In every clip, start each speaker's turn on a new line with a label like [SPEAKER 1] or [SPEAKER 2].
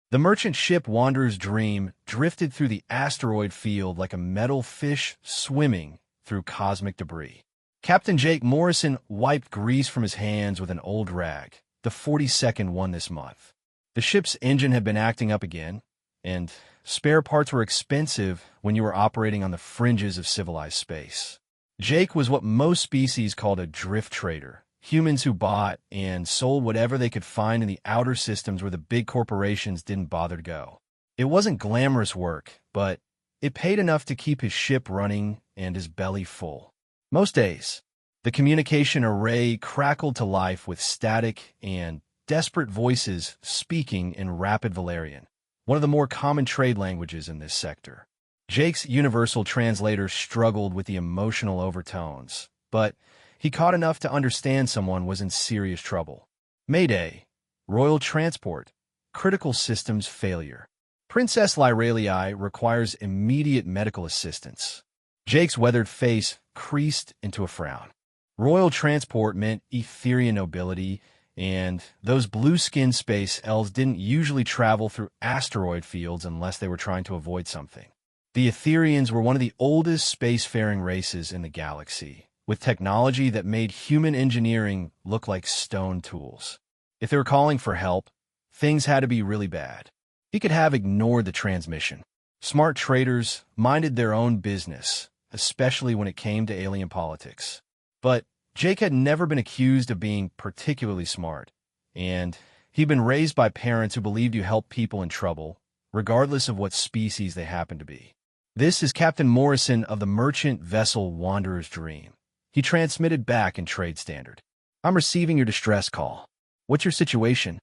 [SPEAKER 1] The merchant ship Wanderer's Dream drifted through the asteroid field like a metal fish swimming through cosmic debris. Captain Jake Morrison wiped grease from his hands with an old rag, the 42nd one this month. The ship's engine had been acting up again, and spare parts were expensive when you were operating on the fringes of civilized space. Jake was what most species called a drift trader, humans who bought and sold whatever they could find in the outer systems where the big corporations didn't bother to go. It wasn't glamorous work, but it paid enough to keep his ship running and his belly full. Most days, the communication array crackled to life with static and desperate voices speaking in rapid Valerian, one of the more common trade languages in this sector. Jake's universal translator struggled with the emotional overtones, but he caught enough to understand someone was in serious trouble. Mayday, Royal Transport, critical systems failure. Princess Lyralii requires immediate medical assistance. Jake's weathered face creased into a frown. Royal Transport meant Etherian nobility, and those blue-skinned space elves didn't usually travel through asteroid fields unless they were trying to avoid something. The Etherians were one of the oldest spacefaring races in the galaxy, with technology that made human engineering look like stone tools. If they were calling for help, things had to be really bad. He could have ignored the transmission. Smart traders minded their own business, especially when it came to alien politics. But Jake had never been accused of being particularly smart, and he'd been raised by parents who believed you helped people in trouble, regardless of what species they happened to be. This is Captain Morrison of the merchant vessel Wanderer's Dream. He transmitted back in trade standard. I'm receiving your distress call. What's your situation?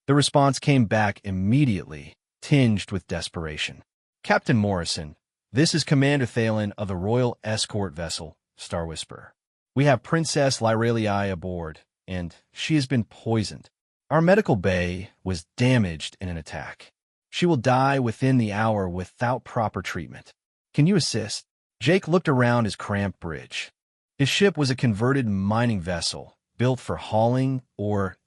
[SPEAKER 1] The response came back immediately, tinged with desperation. Captain Morrison, this is Commander Thalen of the Royal Escort Vessel, Star Whisperer. We have Princess Lyralii aboard, and she has been poisoned. Our medical bay was damaged in an attack. She will die within the hour without proper treatment. Can you assist? Jake looked around his cramped bridge. His ship was a converted mining vessel, built for hauling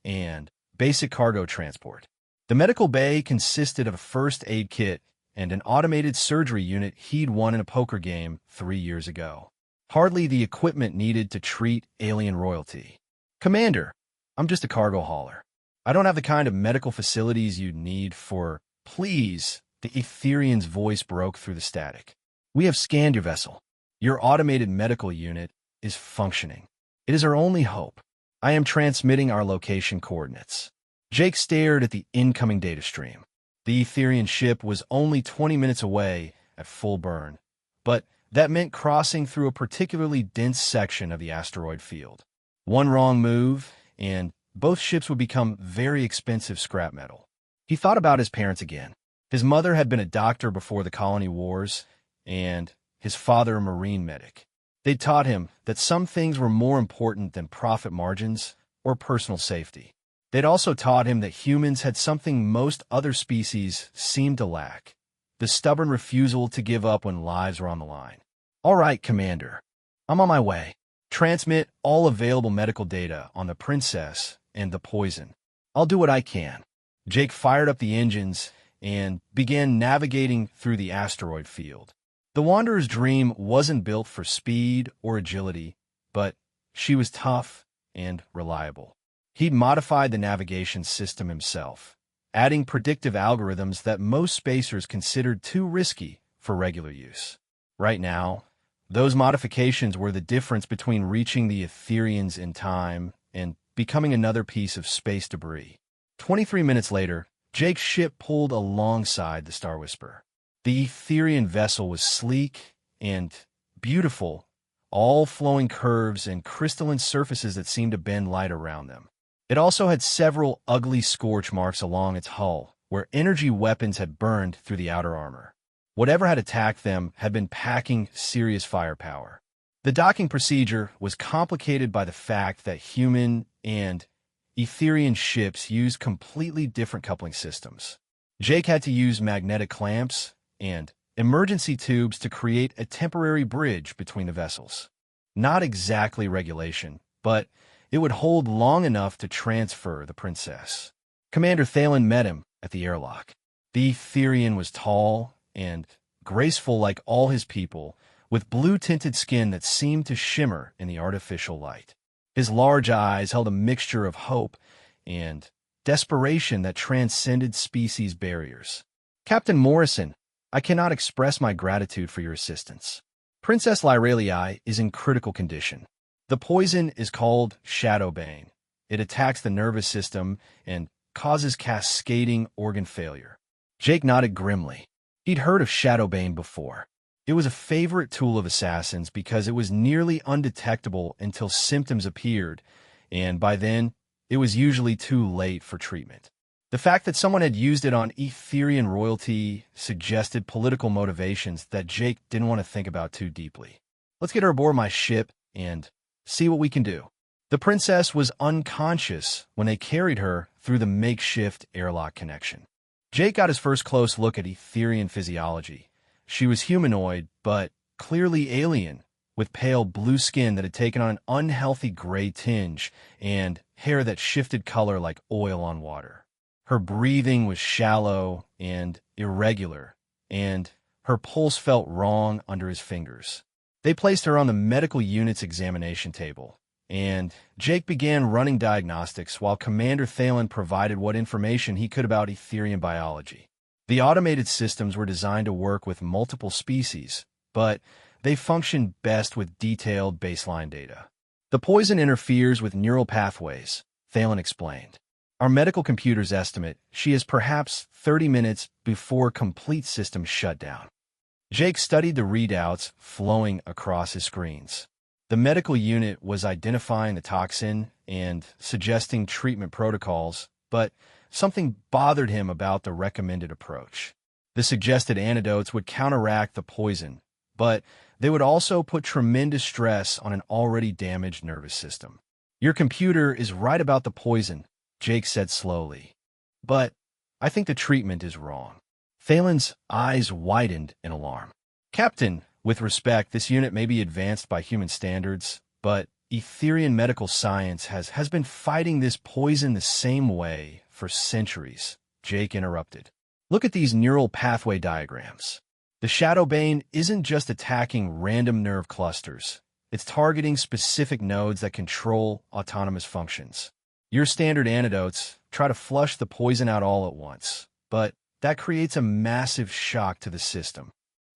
[SPEAKER 1] and basic cargo transport. The medical bay consisted of a first aid kit and an automated surgery unit he'd won in a poker game 3 years ago. Hardly the equipment needed to treat alien royalty. Commander, I'm just a cargo hauler. I don't have the kind of medical facilities you'd need for... Please, the Etherian's voice broke through the static. We have scanned your vessel. Your automated medical unit is functioning. It is our only hope. I am transmitting our location coordinates. Jake stared at the incoming data stream. The Etherian ship was only 20 minutes away at full burn, but that meant crossing through a particularly dense section of the asteroid field. One wrong move, and both ships would become very expensive scrap metal. He thought about his parents again. His mother had been a doctor before the colony wars, and his father a marine medic. They'd taught him that some things were more important than profit margins or personal safety. They'd also taught him that humans had something most other species seemed to lack: the stubborn refusal to give up when lives were on the line. All right, Commander. I'm on my way. Transmit all available medical data on the princess and the poison. I'll do what I can. Jake fired up the engines and began navigating through the asteroid field. The Wanderer's Dream wasn't built for speed or agility, but she was tough and reliable. He'd modified the navigation system himself, adding predictive algorithms that most spacers considered too risky for regular use. Right now, those modifications were the difference between reaching the Etherians in time and becoming another piece of space debris. 23 minutes later, Jake's ship pulled alongside the Star Whisperer. The Etherian vessel was sleek and beautiful, all flowing curves and crystalline surfaces that seemed to bend light around them. It also had several ugly scorch marks along its hull, where energy weapons had burned through the outer armor. Whatever had attacked them had been packing serious firepower. The docking procedure was complicated by the fact that human and Etherian ships used completely different coupling systems. Jake had to use magnetic clamps and emergency tubes to create a temporary bridge between the vessels. Not exactly regulation, but it would hold long enough to transfer the princess. Commander Thalen met him at the airlock. The Etherian was tall and graceful like all his people, with blue-tinted skin that seemed to shimmer in the artificial light. His large eyes held a mixture of hope and desperation that transcended species barriers. Captain Morrison, I cannot express my gratitude for your assistance. Princess Lyralii is in critical condition. The poison is called Shadowbane. It attacks the nervous system and causes cascading organ failure. Jake nodded grimly. He'd heard of Shadowbane before. It was a favorite tool of assassins because it was nearly undetectable until symptoms appeared, and by then, it was usually too late for treatment. The fact that someone had used it on Etherian royalty suggested political motivations that Jake didn't want to think about too deeply. Let's get her aboard my ship and see what we can do. The princess was unconscious when they carried her through the makeshift airlock connection. Jake got his first close look at Etherian physiology. She was humanoid, but clearly alien, with pale blue skin that had taken on an unhealthy gray tinge and hair that shifted color like oil on water. Her breathing was shallow and irregular, and her pulse felt wrong under his fingers. They placed her on the medical unit's examination table, and Jake began running diagnostics while Commander Thalen provided what information he could about Etherian biology. The automated systems were designed to work with multiple species, but they function best with detailed baseline data. The poison interferes with neural pathways, Thalen explained. Our medical computers estimate she is perhaps 30 minutes before complete system shutdown. Jake studied the readouts flowing across his screens. The medical unit was identifying the toxin and suggesting treatment protocols, but something bothered him about the recommended approach. The suggested antidotes would counteract the poison, but they would also put tremendous stress on an already damaged nervous system. Your computer is right about the poison, Jake said slowly. But I think the treatment is wrong. Thalen's eyes widened in alarm. Captain, with respect, this unit may be advanced by human standards, but Etherian medical science has been fighting this poison the same way for centuries, Jake interrupted. Look at these neural pathway diagrams. The Shadowbane isn't just attacking random nerve clusters. It's targeting specific nodes that control autonomous functions. Your standard antidotes try to flush the poison out all at once, but that creates a massive shock to the system.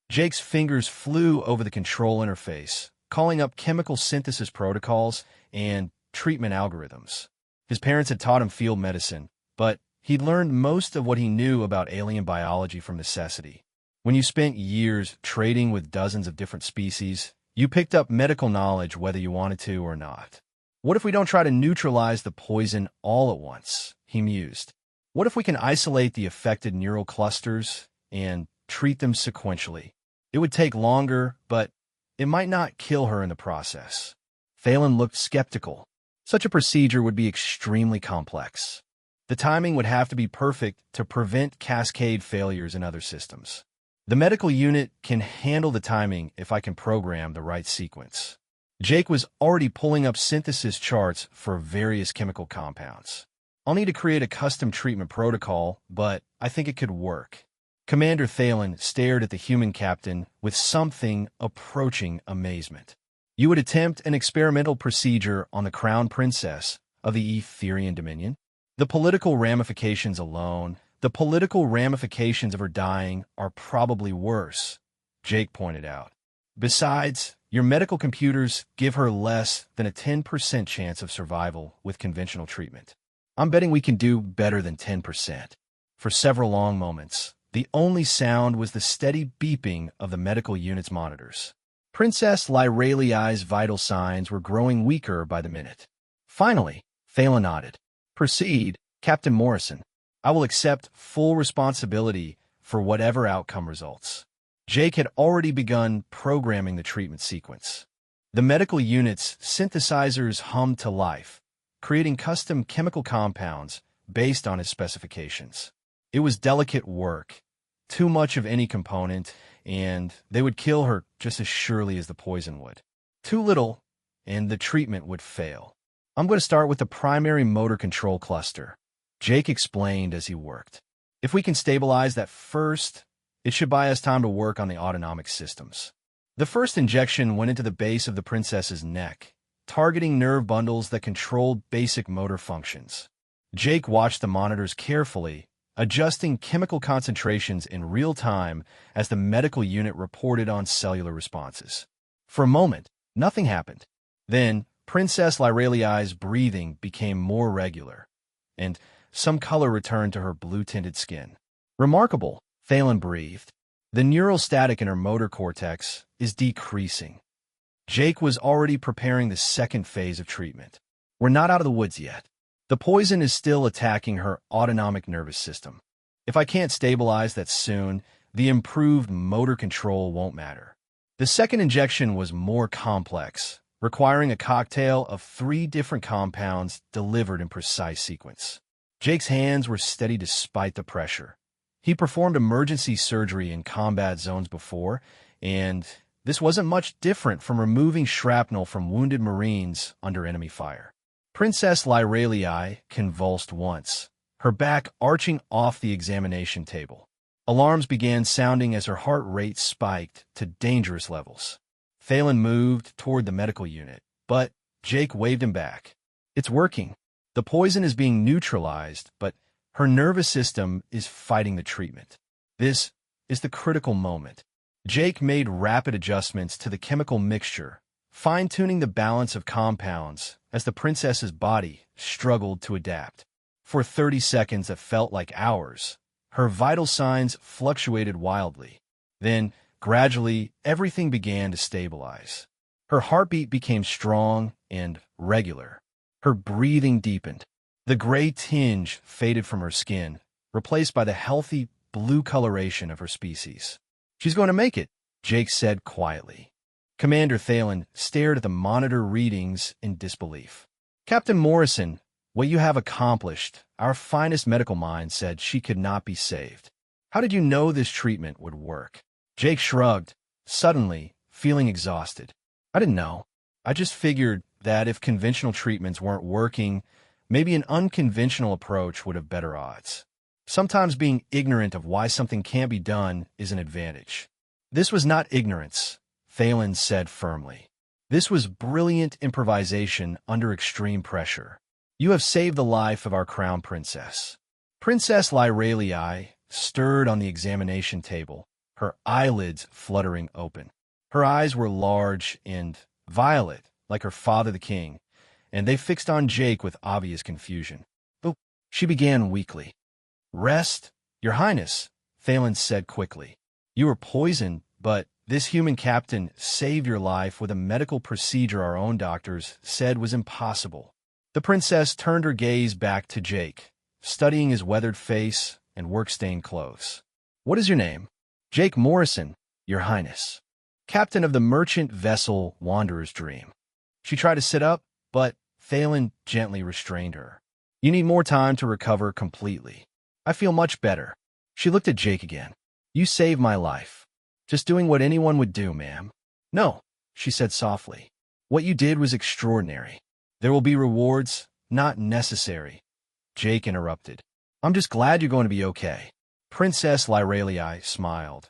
[SPEAKER 1] Jake's fingers flew over the control interface, calling up chemical synthesis protocols and treatment algorithms. His parents had taught him field medicine, but he'd learned most of what he knew about alien biology from necessity. When you spent years trading with dozens of different species, you picked up medical knowledge whether you wanted to or not. What if we don't try to neutralize the poison all at once? He mused. What if we can isolate the affected neural clusters and treat them sequentially? It would take longer, but it might not kill her in the process. Thalen looked skeptical. Such a procedure would be extremely complex. The timing would have to be perfect to prevent cascade failures in other systems. The medical unit can handle the timing if I can program the right sequence. Jake was already pulling up synthesis charts for various chemical compounds. I'll need to create a custom treatment protocol, but I think it could work. Commander Thalen stared at the human captain with something approaching amazement. You would attempt an experimental procedure on the crown princess of the Etherian Dominion? The political ramifications alone, the political ramifications of her dying are probably worse, Jake pointed out. Besides, your medical computers give her less than a 10% chance of survival with conventional treatment. I'm betting we can do better than 10%. For several long moments, the only sound was the steady beeping of the medical unit's monitors. Princess Lyralii's vital signs were growing weaker by the minute. Finally, Thalen nodded. Proceed, Captain Morrison. I will accept full responsibility for whatever outcome results. Jake had already begun programming the treatment sequence. The medical unit's synthesizers hummed to life, creating custom chemical compounds based on his specifications. It was delicate work, too much of any component, and they would kill her just as surely as the poison would. Too little, and the treatment would fail. I'm going to start with the primary motor control cluster, Jake explained as he worked. If we can stabilize that first, it should buy us time to work on the autonomic systems. The first injection went into the base of the princess's neck, targeting nerve bundles that controlled basic motor functions. Jake watched the monitors carefully, adjusting chemical concentrations in real time as the medical unit reported on cellular responses. For a moment, nothing happened. Then, Princess Lyraliai's breathing became more regular, and some color returned to her blue-tinted skin. Remarkable, Thalen breathed. The neural static in her motor cortex is decreasing. Jake was already preparing the second phase of treatment. We're not out of the woods yet. The poison is still attacking her autonomic nervous system. If I can't stabilize that soon, the improved motor control won't matter. The second injection was more complex, requiring a cocktail of 3 different compounds delivered in precise sequence. Jake's hands were steady despite the pressure. He performed emergency surgery in combat zones before, and this wasn't much different from removing shrapnel from wounded Marines under enemy fire. Princess Lyraliai convulsed once, her back arching off the examination table. Alarms began sounding as her heart rate spiked to dangerous levels. Thalen moved toward the medical unit, but Jake waved him back. It's working. The poison is being neutralized, but her nervous system is fighting the treatment. This is the critical moment. Jake made rapid adjustments to the chemical mixture, fine-tuning the balance of compounds as the princess's body struggled to adapt. For 30 seconds that felt like hours, her vital signs fluctuated wildly. Then, gradually, everything began to stabilize. Her heartbeat became strong and regular. Her breathing deepened. The gray tinge faded from her skin, replaced by the healthy blue coloration of her species. She's going to make it, Jake said quietly. Commander Thalen stared at the monitor readings in disbelief. Captain Morrison, what you have accomplished, our finest medical mind said she could not be saved. How did you know this treatment would work? Jake shrugged, suddenly feeling exhausted. I didn't know. I just figured that if conventional treatments weren't working, maybe an unconventional approach would have better odds. Sometimes being ignorant of why something can't be done is an advantage. This was not ignorance, Thalen said firmly. This was brilliant improvisation under extreme pressure. You have saved the life of our crown princess. Princess Lyraliai stirred on the examination table, her eyelids fluttering open. Her eyes were large and violet, like her father the king, and they fixed on Jake with obvious confusion. But she began weakly. Rest, Your Highness, Thalen said quickly. You were poisoned, but this human captain saved your life with a medical procedure our own doctors said was impossible. The princess turned her gaze back to Jake, studying his weathered face and work-stained clothes. What is your name? Jake Morrison, Your Highness. Captain of the merchant vessel Wanderer's Dream. She tried to sit up, but Thalen gently restrained her. You need more time to recover completely. I feel much better. She looked at Jake again. You saved my life. Just doing what anyone would do, ma'am. No, she said softly. What you did was extraordinary. There will be rewards, not necessary. Jake interrupted. I'm just glad you're going to be okay. Princess Lyraliai smiled,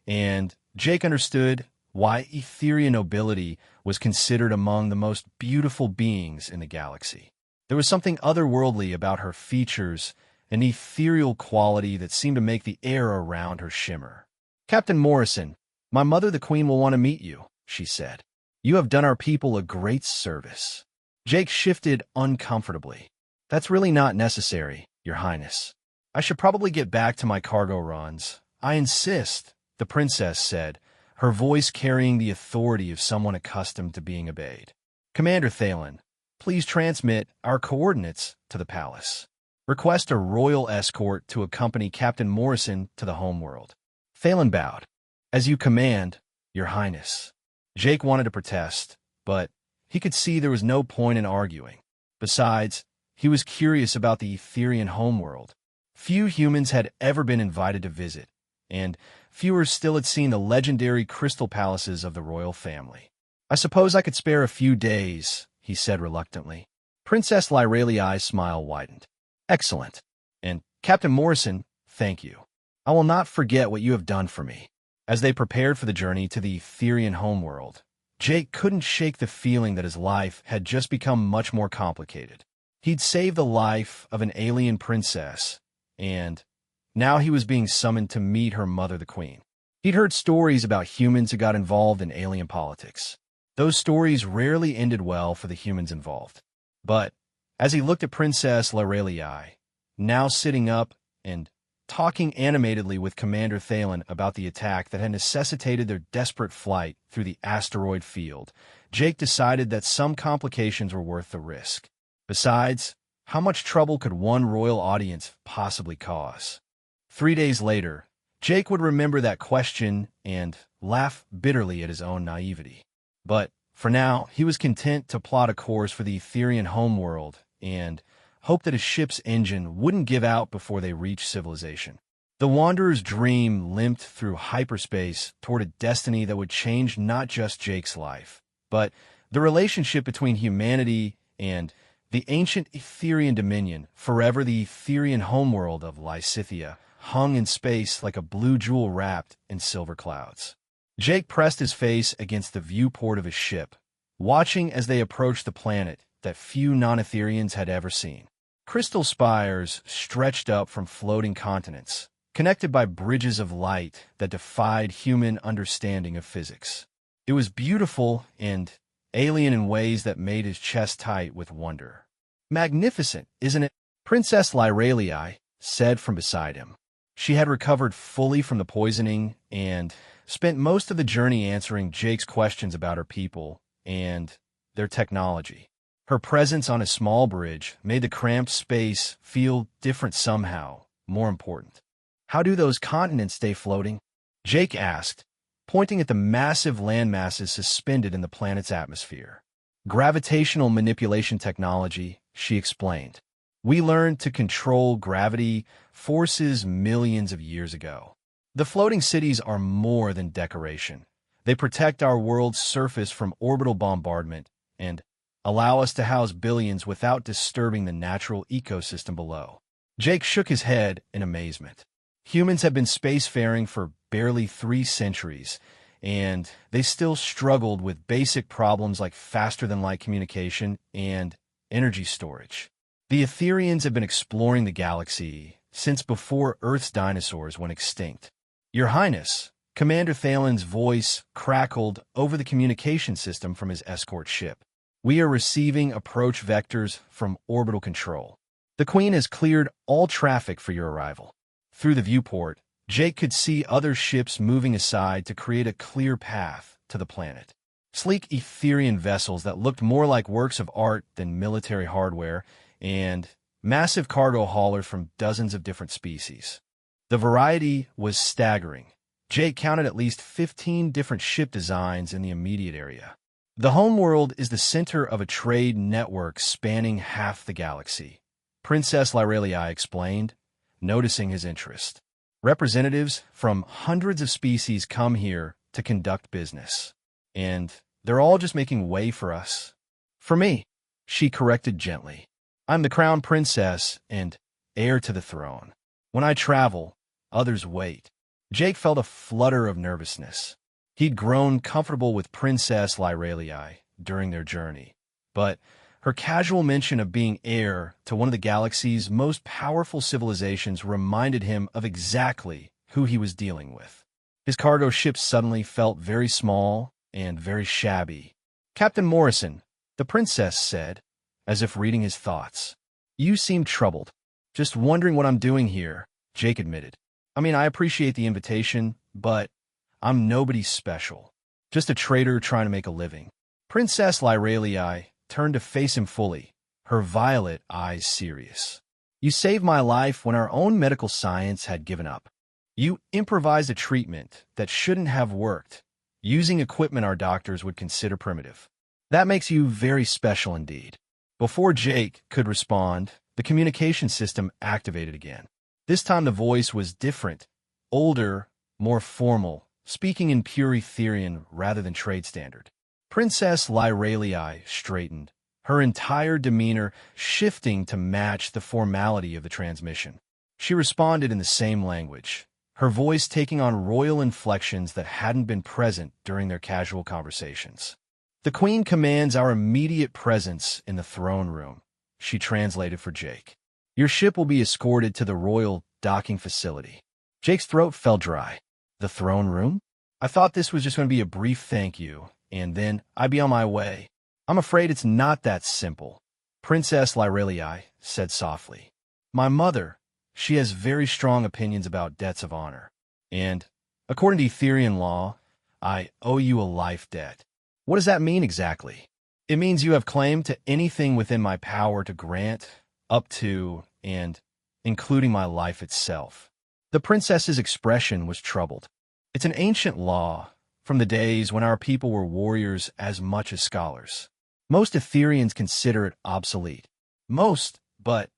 [SPEAKER 1] and Jake understood why Etherean nobility was considered among the most beautiful beings in the galaxy. There was something otherworldly about her features, an ethereal quality that seemed to make the air around her shimmer. Captain Morrison, my mother the Queen will want to meet you, she said. You have done our people a great service. Jake shifted uncomfortably. That's really not necessary, Your Highness. I should probably get back to my cargo runs. I insist, the princess said, her voice carrying the authority of someone accustomed to being obeyed. Commander Thalen, please transmit our coordinates to the palace. Request a royal escort to accompany Captain Morrison to the homeworld. Thalen bowed. As you command, Your Highness. Jake wanted to protest, but he could see there was no point in arguing. Besides, he was curious about the Etherean homeworld. Few humans had ever been invited to visit, and fewer still had seen the legendary crystal palaces of the royal family. I suppose I could spare a few days, he said reluctantly. Princess Lyraliai's smile widened. Excellent. And Captain Morrison, thank you. I will not forget what you have done for me." As they prepared for the journey to the Etherian homeworld, Jake couldn't shake the feeling that his life had just become much more complicated. He'd saved the life of an alien princess, and now he was being summoned to meet her mother, the Queen. He'd heard stories about humans who got involved in alien politics. Those stories rarely ended well for the humans involved. But as he looked at Princess Lorelei, now sitting up and talking animatedly with Commander Thalen about the attack that had necessitated their desperate flight through the asteroid field, Jake decided that some complications were worth the risk. Besides, how much trouble could one royal audience possibly cause? 3 days later, Jake would remember that question and laugh bitterly at his own naivety. But for now, he was content to plot a course for the Etherian homeworld and hope that his ship's engine wouldn't give out before they reached civilization. The Wanderer's dream limped through hyperspace toward a destiny that would change not just Jake's life, but the relationship between humanity and the ancient Etherian dominion. Forever, the Etherian homeworld of Lysithea hung in space like a blue jewel wrapped in silver clouds. Jake pressed his face against the viewport of his ship, watching as they approached the planet that few non-Etherians had ever seen. Crystal spires stretched up from floating continents, connected by bridges of light that defied human understanding of physics. It was beautiful and alien in ways that made his chest tight with wonder. "Magnificent, isn't it?" Princess Lorelei said from beside him. She had recovered fully from the poisoning and spent most of the journey answering Jake's questions about her people and their technology. Her presence on a small bridge made the cramped space feel different somehow, more important. "How do those continents stay floating?" Jake asked, pointing at the massive landmasses suspended in the planet's atmosphere. "Gravitational manipulation technology," she explained. "We learned to control gravity forces millions of years ago. The floating cities are more than decoration. They protect our world's surface from orbital bombardment and allow us to house billions without disturbing the natural ecosystem below." Jake shook his head in amazement. Humans have been spacefaring for barely 3 centuries, and they still struggled with basic problems like faster-than-light communication and energy storage. The Etherians have been exploring the galaxy since before Earth's dinosaurs went extinct. "Your Highness," Commander Thalen's voice crackled over the communication system from his escort ship. "We are receiving approach vectors from orbital control. The Queen has cleared all traffic for your arrival." Through the viewport, Jake could see other ships moving aside to create a clear path to the planet. Sleek Etherian vessels that looked more like works of art than military hardware, and massive cargo haulers from dozens of different species. The variety was staggering. Jake counted at least 15 different ship designs in the immediate area. The homeworld is the center of a trade network spanning half the galaxy, Princess Lorelei explained, noticing his interest. "Representatives from hundreds of species come here to conduct business, and they're all just making way for us." "For me," she corrected gently. "I'm the crown princess and heir to the throne. When I travel, others wait." Jake felt a flutter of nervousness. He'd grown comfortable with Princess Lorelei during their journey, but her casual mention of being heir to one of the galaxy's most powerful civilizations reminded him of exactly who he was dealing with. His cargo ship suddenly felt very small and very shabby. "Captain Morrison," the princess said, as if reading his thoughts. "You seem troubled." "Just wondering what I'm doing here," Jake admitted. "I mean, I appreciate the invitation, but I'm nobody special. Just a trader trying to make a living." Princess Lorelei turned to face him fully, her violet eyes serious. "You saved my life when our own medical science had given up. You improvised a treatment that shouldn't have worked, using equipment our doctors would consider primitive. That makes you very special indeed." Before Jake could respond, the communication system activated again. This time the voice was different, older, more formal, speaking in pure Etherian rather than trade standard. Princess Lorelei straightened, her entire demeanor shifting to match the formality of the transmission. She responded in the same language, her voice taking on royal inflections that hadn't been present during their casual conversations. "The Queen commands our immediate presence in the throne room," she translated for Jake. "Your ship will be escorted to the royal docking facility." Jake's throat felt dry. The throne room? I thought this was just going to be a brief thank you, and then I'd be on my way. "I'm afraid it's not that simple," Princess Lyrelii said softly. "My mother, she has very strong opinions about debts of honor. And, according to Etherian law, I owe you a life debt." "What does that mean exactly?" "It means you have claim to anything within my power to grant, up to, and including my life itself." The princess's expression was troubled. "It's an ancient law, from the days when our people were warriors as much as scholars. Most Etherians consider it obsolete." "Most, but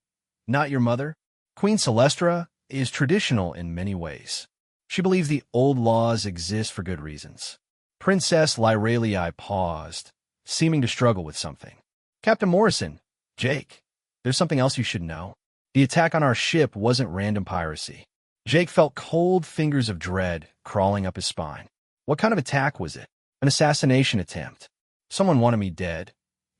[SPEAKER 1] not your mother?" "Queen Celestra is traditional in many ways. She believes the old laws exist for good reasons." Princess Lyrelii paused, seeming to struggle with something. "Captain Morrison, Jake, there's something else you should know. The attack on our ship wasn't random piracy." Jake felt cold fingers of dread crawling up his spine. "What kind of attack was it?" "An assassination attempt. Someone wanted me dead,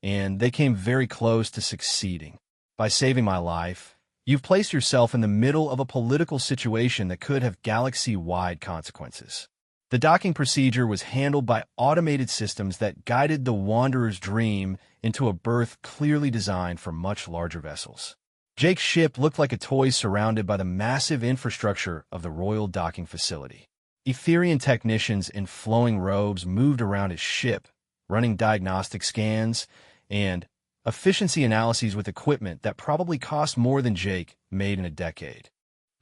[SPEAKER 1] and they came very close to succeeding. By saving my life, you've placed yourself in the middle of a political situation that could have galaxy-wide consequences." The docking procedure was handled by automated systems that guided the Wanderer's dream into a berth clearly designed for much larger vessels. Jake's ship looked like a toy surrounded by the massive infrastructure of the royal docking facility. Etherian technicians in flowing robes moved around his ship, running diagnostic scans and efficiency analyses with equipment that probably cost more than Jake made in a decade.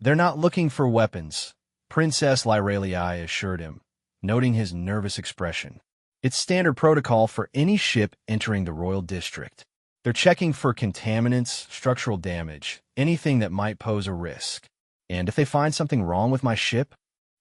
[SPEAKER 1] "They're not looking for weapons," Princess Lyrelii assured him, noting his nervous expression. "It's standard protocol for any ship entering the royal district. They're checking for contaminants, structural damage, anything that might pose a risk. And if they find something wrong with my ship,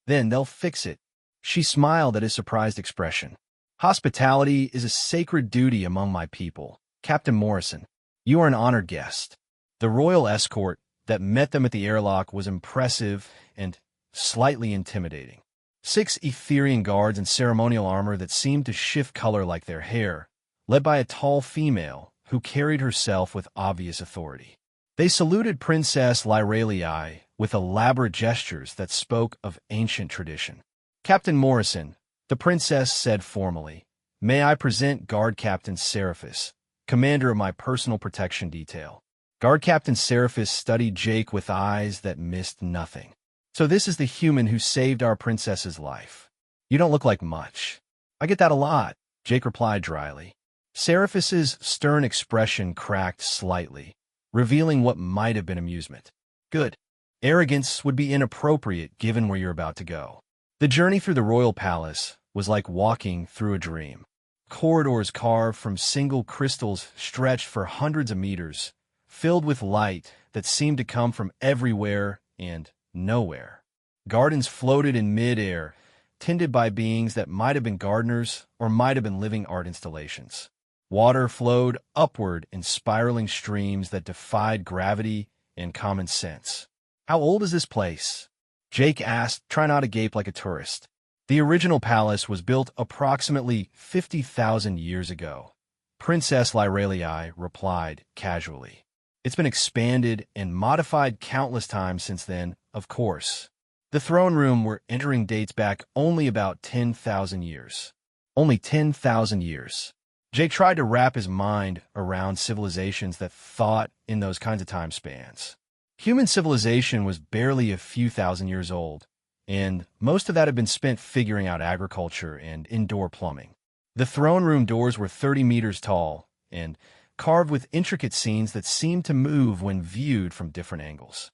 [SPEAKER 1] then they'll fix it." She smiled at his surprised expression. "Hospitality is a sacred duty among my people. Captain Morrison, you are an honored guest." The royal escort that met them at the airlock was impressive and slightly intimidating. 6 Etherian guards in ceremonial armor that seemed to shift color like their hair, led by a tall female who carried herself with obvious authority. They saluted Princess Lyrelii with elaborate gestures that spoke of ancient tradition. "Captain Morrison," the princess said formally, "may I present Guard Captain Seraphis, commander of my personal protection detail." Guard Captain Seraphis studied Jake with eyes that missed nothing. "So this is the human who saved our princess's life. You don't look like much." "I get that a lot," Jake replied dryly. Seraphis's stern expression cracked slightly, revealing what might have been amusement. "Good. Arrogance would be inappropriate given where you're about to go." The journey through the royal palace was like walking through a dream. Corridors carved from single crystals stretched for hundreds of meters, filled with light that seemed to come from everywhere and nowhere. Gardens floated in mid-air, tended by beings that might have been gardeners or might have been living art installations. Water flowed upward in spiraling streams that defied gravity and common sense. "How old is this place?" Jake asked, trying not to gape like a tourist. "The original palace was built approximately 50,000 years ago," Princess Lyrelii replied casually. "It's been expanded and modified countless times since then, of course. The throne room we're entering dates back only about 10,000 years. Only 10,000 years. Jake tried to wrap his mind around civilizations that thought in those kinds of time spans. Human civilization was barely a few thousand years old, and most of that had been spent figuring out agriculture and indoor plumbing. The throne room doors were 30 meters tall and carved with intricate scenes that seemed to move when viewed from different angles.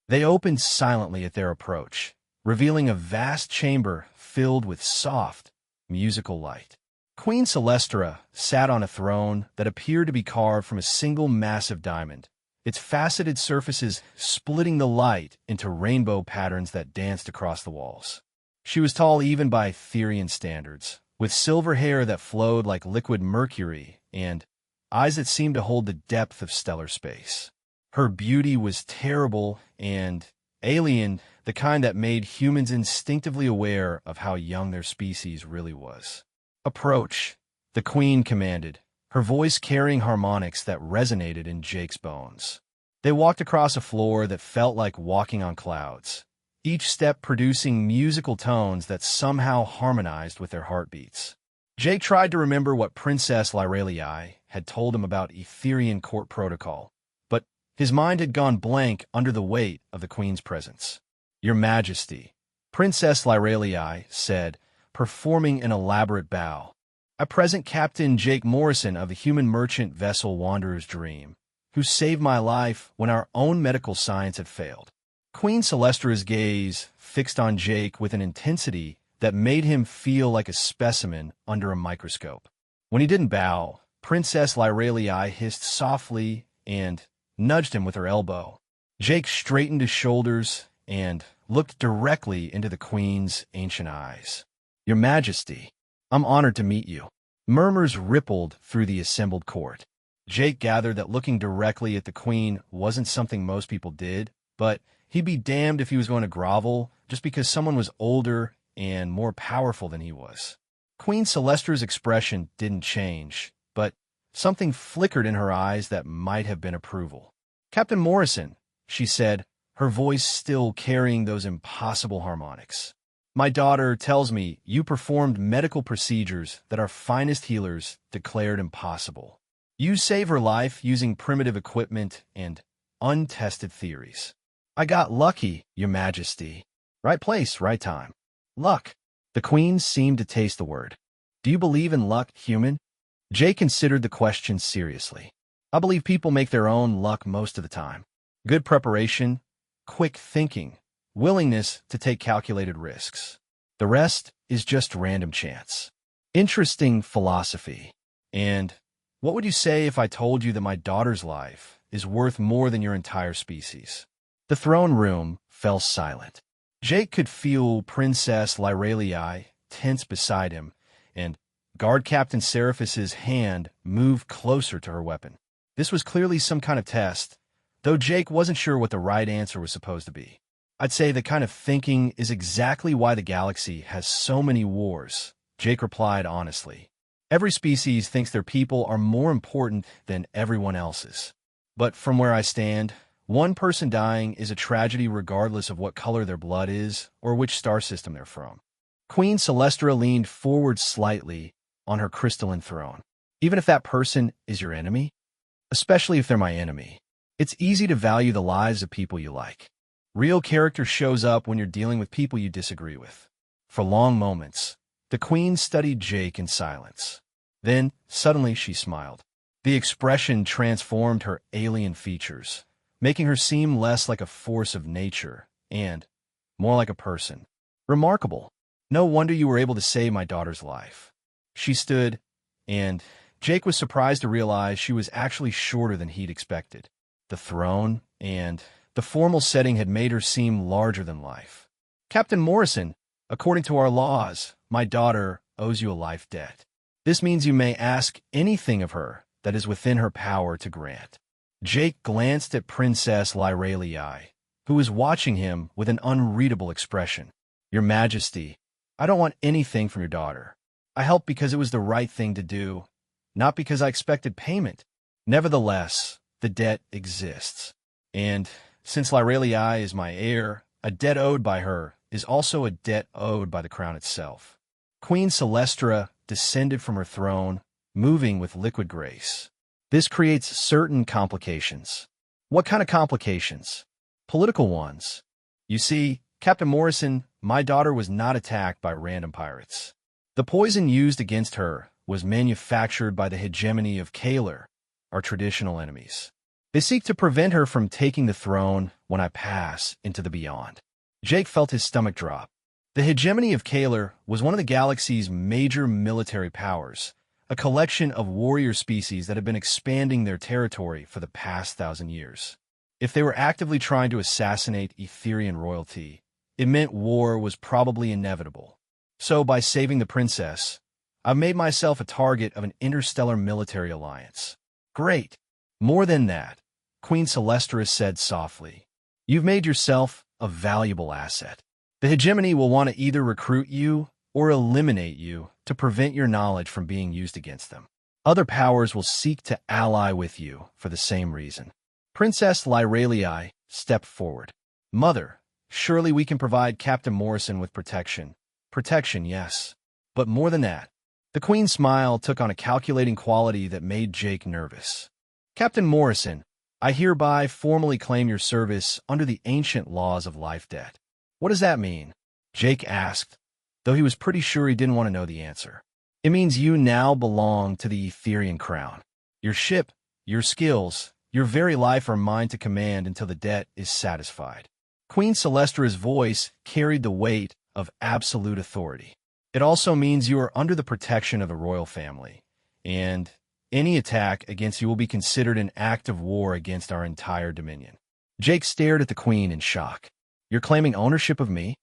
[SPEAKER 1] They opened silently at their approach, revealing a vast chamber filled with soft, musical light. Queen Celestra sat on a throne that appeared to be carved from a single massive diamond, its faceted surfaces splitting the light into rainbow patterns that danced across the walls. She was tall even by Etherian standards, with silver hair that flowed like liquid mercury and eyes that seemed to hold the depth of stellar space. Her beauty was terrible and Alien, the kind that made humans instinctively aware of how young their species really was. "Approach," the Queen commanded, her voice carrying harmonics that resonated in Jake's bones. They walked across a floor that felt like walking on clouds, each step producing musical tones that somehow harmonized with their heartbeats. Jake tried to remember what Princess Lyralii had told him about Etherian court protocol, but his mind had gone blank under the weight of the Queen's presence. "Your Majesty," Princess Lyralii said, performing an elaborate bow. "I present Captain Jake Morrison of the human merchant vessel Wanderer's Dream, who saved my life when our own medical science had failed." Queen Celestra's gaze fixed on Jake with an intensity that made him feel like a specimen under a microscope. When he didn't bow, Princess Lyralii hissed softly and nudged him with her elbow. Jake straightened his shoulders and looked directly into the Queen's ancient eyes. "Your Majesty, I'm honored to meet you." Murmurs rippled through the assembled court. Jake gathered that looking directly at the Queen wasn't something most people did, but he'd be damned if he was going to grovel just because someone was older and more powerful than he was. Queen Celestra's expression didn't change, but something flickered in her eyes that might have been approval. "Captain Morrison," she said, her voice still carrying those impossible harmonics. "My daughter tells me you performed medical procedures that our finest healers declared impossible. You saved her life using primitive equipment and untested theories. I got lucky, Your Majesty. Right place, right time." "Luck." The Queen seemed to taste the word. "Do you believe in luck, human?" Jay considered the question seriously. "I believe people make their own luck most of the time. Good preparation, quick thinking, willingness to take calculated risks. The rest is just random chance." Interesting philosophy. "And what would you say if I told you that my daughter's life is worth more than your entire species?" The throne room fell silent. Jake could feel Princess Lyralii tense beside him, and Guard Captain Seraphis's hand moved closer to her weapon. This was clearly some kind of test, though Jake wasn't sure what the right answer was supposed to be. "I'd say the kind of thinking is exactly why the galaxy has so many wars," Jake replied honestly. "Every species thinks their people are more important than everyone else's. But from where I stand, one person dying is a tragedy regardless of what color their blood is or which star system they're from." Queen Celestra leaned forward slightly on her crystalline throne. "Even if that person is your enemy? Especially if they're my enemy. It's easy to value the lives of people you like. Real character shows up when you're dealing with people you disagree with." For long moments, the Queen studied Jake in silence. Then, suddenly, she smiled. The expression transformed her alien features, making her seem less like a force of nature and more like a person. "Remarkable. No wonder you were able to save my daughter's life." She stood, and Jake was surprised to realize she was actually shorter than he'd expected. The throne and the formal setting had made her seem larger than life. "Captain Morrison, according to our laws, my daughter owes you a life debt. This means you may ask anything of her that is within her power to grant." Jake glanced at Princess Lyralii, who was watching him with an unreadable expression. "Your Majesty, I don't want anything from your daughter. I helped because it was the right thing to do, not because I expected payment. Nevertheless, the debt exists. And since Lyralii is my heir, a debt owed by her is also a debt owed by the crown itself." Queen Celestra descended from her throne, moving with liquid grace. "This creates certain complications." "What kind of complications?" "Political ones. You see, Captain Morrison, my daughter was not attacked by random pirates. The poison used against her was manufactured by the hegemony of Kaler, our traditional enemies. They seek to prevent her from taking the throne when I pass into the beyond." Jake felt his stomach drop. The hegemony of Kaler was one of the galaxy's major military powers, a collection of warrior species that had been expanding their territory for the past 1,000 years. If they were actively trying to assassinate Etherian royalty, it meant war was probably inevitable. So by saving the princess, I've made myself a target of an interstellar military alliance. "Great. More than that," Queen Celestra said softly. "You've made yourself a valuable asset. The hegemony will want to either recruit you or eliminate you to prevent your knowledge from being used against them. Other powers will seek to ally with you for the same reason. Princess Lyralii stepped forward. Mother, surely we can provide Captain Morrison with protection. Protection, yes. But more than that. The Queen's smile took on a calculating quality that made Jake nervous. Captain Morrison, I hereby formally claim your service under the ancient laws of life debt. What does that mean? Jake asked, though he was pretty sure he didn't want to know the answer. It means you now belong to the Etherian crown. Your ship, your skills, your very life are mine to command until the debt is satisfied. Queen Celestra's voice carried the weight of absolute authority. It also means you are under the protection of the royal family, and any attack against you will be considered an act of war against our entire dominion. Jake stared at the Queen in shock. You're claiming ownership of me?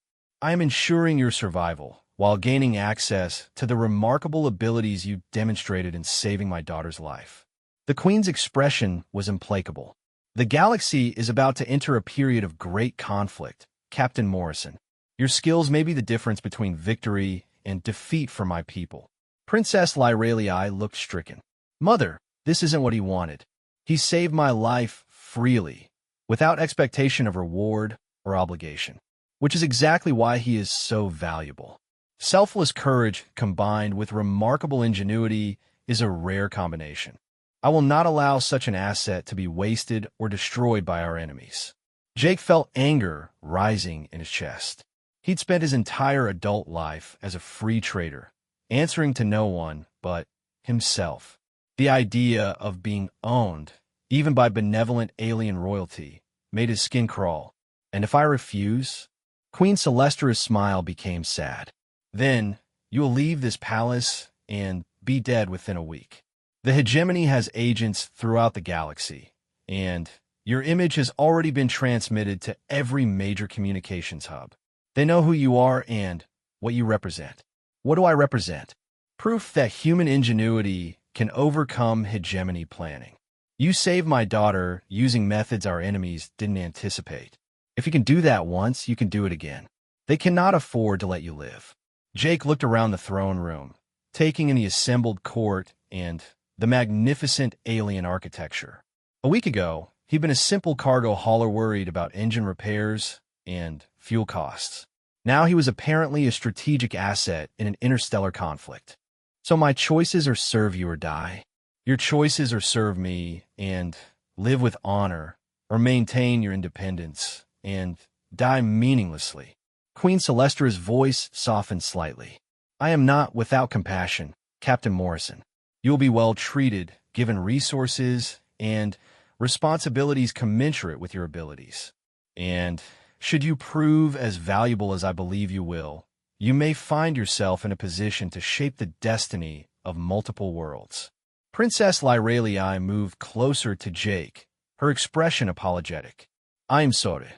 [SPEAKER 1] I am ensuring your survival, while gaining access to the remarkable abilities you demonstrated in saving my daughter's life. The Queen's expression was implacable. The galaxy is about to enter a period of great conflict, Captain Morrison. Your skills may be the difference between victory and defeat for my people. Princess Lyralii looked stricken. Mother, this isn't what he wanted. He saved my life freely, without expectation of reward or obligation, which is exactly why he is so valuable. Selfless courage combined with remarkable ingenuity is a rare combination. I will not allow such an asset to be wasted or destroyed by our enemies. Jake felt anger rising in his chest. He'd spent his entire adult life as a free trader, answering to no one but himself. The idea of being owned, even by benevolent alien royalty, made his skin crawl. And if I refuse? Queen Celestra's smile became sad. Then you will leave this palace and be dead within a week. The hegemony has agents throughout the galaxy, and your image has already been transmitted to every major communications hub. They know who you are and what you represent. What do I represent? Proof that human ingenuity can overcome hegemony planning. You saved my daughter using methods our enemies didn't anticipate. If you can do that once, you can do it again. They cannot afford to let you live. Jake looked around the throne room, taking in the assembled court and the magnificent alien architecture. A week ago, he'd been a simple cargo hauler worried about engine repairs and fuel costs. Now he was apparently a strategic asset in an interstellar conflict. So my choices are serve you or die. Your choices are serve me and live with honor, or maintain your independence and die meaninglessly. Queen Celestra's voice softened slightly. I am not without compassion, Captain Morrison. You will be well treated, given resources and responsibilities commensurate with your abilities. And should you prove as valuable as I believe you will, you may find yourself in a position to shape the destiny of multiple worlds. Princess Lyralii moved closer to Jake, her expression apologetic. I'm sorry.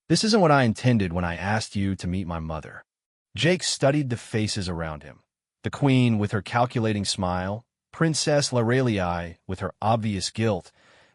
[SPEAKER 1] This isn't what I intended when I asked you to meet my mother. Jake studied the faces around him. The Queen with her calculating smile, Princess Lyralii with her obvious guilt,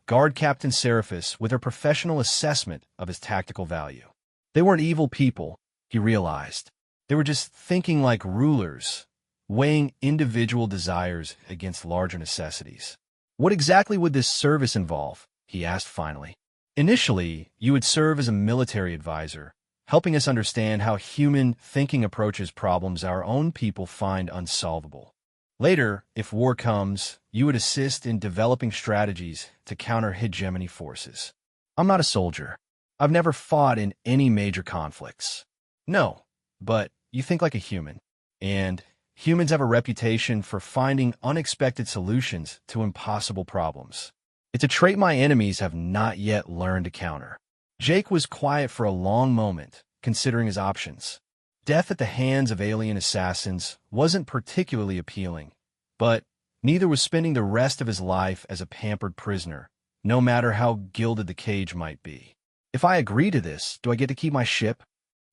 [SPEAKER 1] Guard Captain Seraphis with her professional assessment of his tactical value. They weren't evil people, he realized. They were just thinking like rulers, weighing individual desires against larger necessities. What exactly would this service involve? He asked finally. Initially, you would serve as a military advisor, helping us understand how human thinking approaches problems our own people find unsolvable. Later, if war comes, you would assist in developing strategies to counter hegemony forces. I'm not a soldier. I've never fought in any major conflicts. No, but you think like a human. And humans have a reputation for finding unexpected solutions to impossible problems. It's a trait my enemies have not yet learned to counter. Jake was quiet for a long moment, considering his options. Death at the hands of alien assassins wasn't particularly appealing, but neither was spending the rest of his life as a pampered prisoner, no matter how gilded the cage might be. If I agree to this, do I get to keep my ship?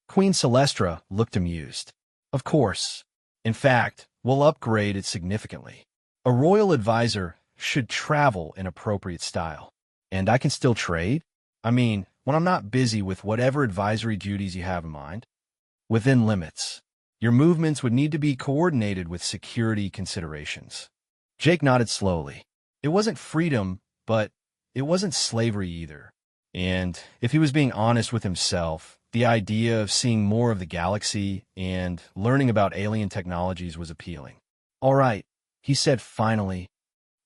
[SPEAKER 1] Queen Celestra looked amused. Of course. In fact, we'll upgrade it significantly. A royal advisor should travel in appropriate style. And I can still trade? I mean, when I'm not busy with whatever advisory duties you have in mind. Within limits. Your movements would need to be coordinated with security considerations. Jake nodded slowly. It wasn't freedom, but it wasn't slavery either. And if he was being honest with himself, the idea of seeing more of the galaxy and learning about alien technologies was appealing. All right, he said finally,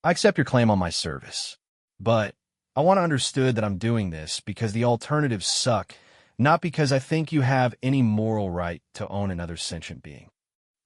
[SPEAKER 1] I accept your claim on my service. But I want to understood that I'm doing this because the alternatives suck, not because I think you have any moral right to own another sentient being.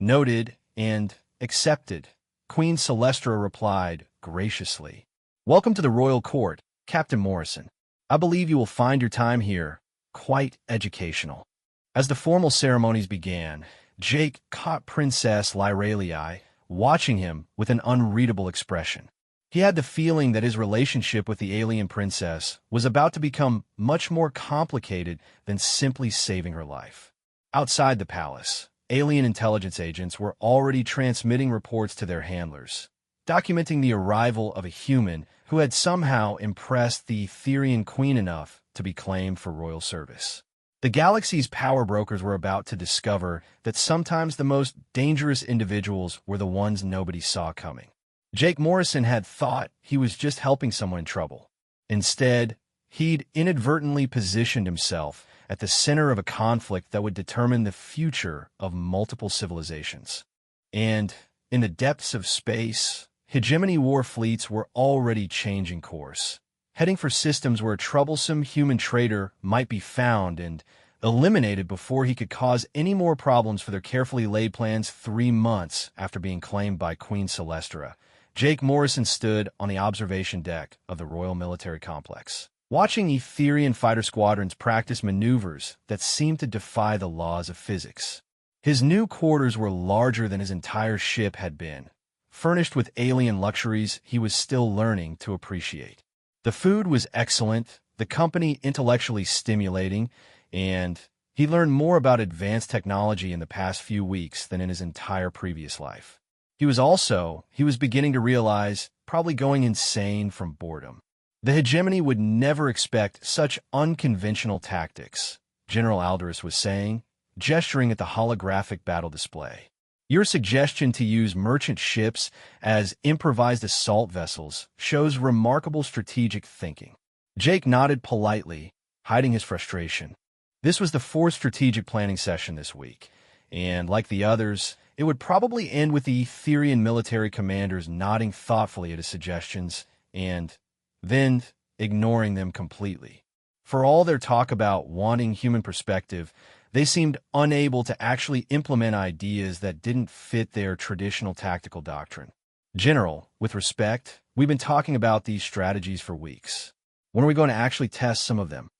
[SPEAKER 1] Noted and accepted, Queen Celestra replied graciously. Welcome to the royal court, Captain Morrison. I believe you will find your time here quite educational. As the formal ceremonies began, Jake caught Princess Lyralii watching him with an unreadable expression. He had the feeling that his relationship with the alien princess was about to become much more complicated than simply saving her life. Outside the palace, alien intelligence agents were already transmitting reports to their handlers, documenting the arrival of a human who had somehow impressed the Etherian queen enough to be claimed for royal service. The galaxy's power brokers were about to discover that sometimes the most dangerous individuals were the ones nobody saw coming. Jake Morrison had thought he was just helping someone in trouble. Instead, he'd inadvertently positioned himself at the center of a conflict that would determine the future of multiple civilizations. And in the depths of space, hegemony war fleets were already changing course, heading for systems where a troublesome human traitor might be found and eliminated before he could cause any more problems for their carefully laid plans 3 months after being claimed by Queen Celestra. Jake Morrison stood on the observation deck of the Royal Military Complex, watching Etherian fighter squadrons practice maneuvers that seemed to defy the laws of physics. His new quarters were larger than his entire ship had been, furnished with alien luxuries he was still learning to appreciate. The food was excellent, the company intellectually stimulating, and he learned more about advanced technology in the past few weeks than in his entire previous life. He was beginning to realize, probably going insane from boredom. The hegemony would never expect such unconventional tactics, General Alderus was saying, gesturing at the holographic battle display. Your suggestion to use merchant ships as improvised assault vessels shows remarkable strategic thinking. Jake nodded politely, hiding his frustration. This was the 4th strategic planning session this week, and like the others, it would probably end with the Etherian military commanders nodding thoughtfully at his suggestions and then ignoring them completely. For all their talk about wanting human perspective, they seemed unable to actually implement ideas that didn't fit their traditional tactical doctrine. General, with respect, we've been talking about these strategies for weeks. When are we going to actually test some of them?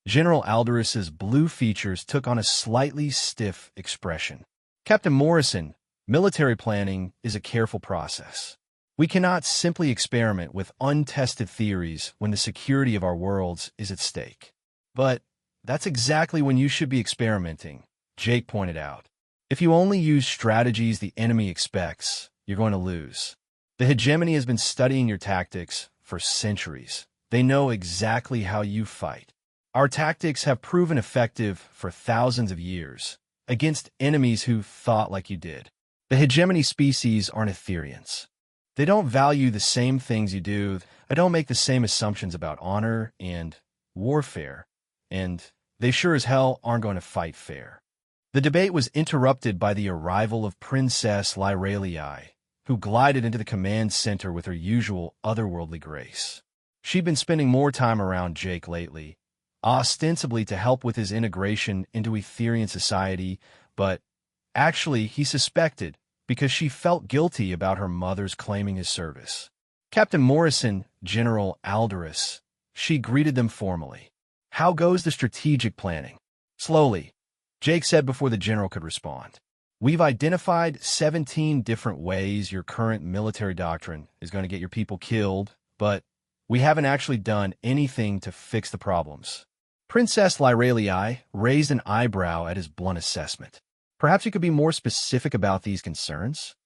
[SPEAKER 1] General Alderus's blue features took on a slightly stiff expression. Captain Morrison, military planning is a careful process. We cannot simply experiment with untested theories when the security of our worlds is at stake. But that's exactly when you should be experimenting, Jake pointed out. If you only use strategies the enemy expects, you're going to lose. The hegemony has been studying your tactics for centuries. They know exactly how you fight. Our tactics have proven effective for thousands of years against enemies who thought like you did. The hegemony species aren't Etherians. They don't value the same things you do. They don't make the same assumptions about honor and warfare. And they sure as hell aren't going to fight fair. The debate was interrupted by the arrival of Princess Lyralii, who glided into the command center with her usual otherworldly grace. She'd been spending more time around Jake lately, ostensibly to help with his integration into Etherian society, but actually he suspected because she felt guilty about her mother's claiming his service. Captain Morrison, General Alderus, she greeted them formally. How goes the strategic planning? Slowly, Jake said before the general could respond. We've identified 17 different ways your current military doctrine is going to get your people killed, but we haven't actually done anything to fix the problems. Princess Lyralii raised an eyebrow at his blunt assessment. Perhaps you could be more specific about these concerns?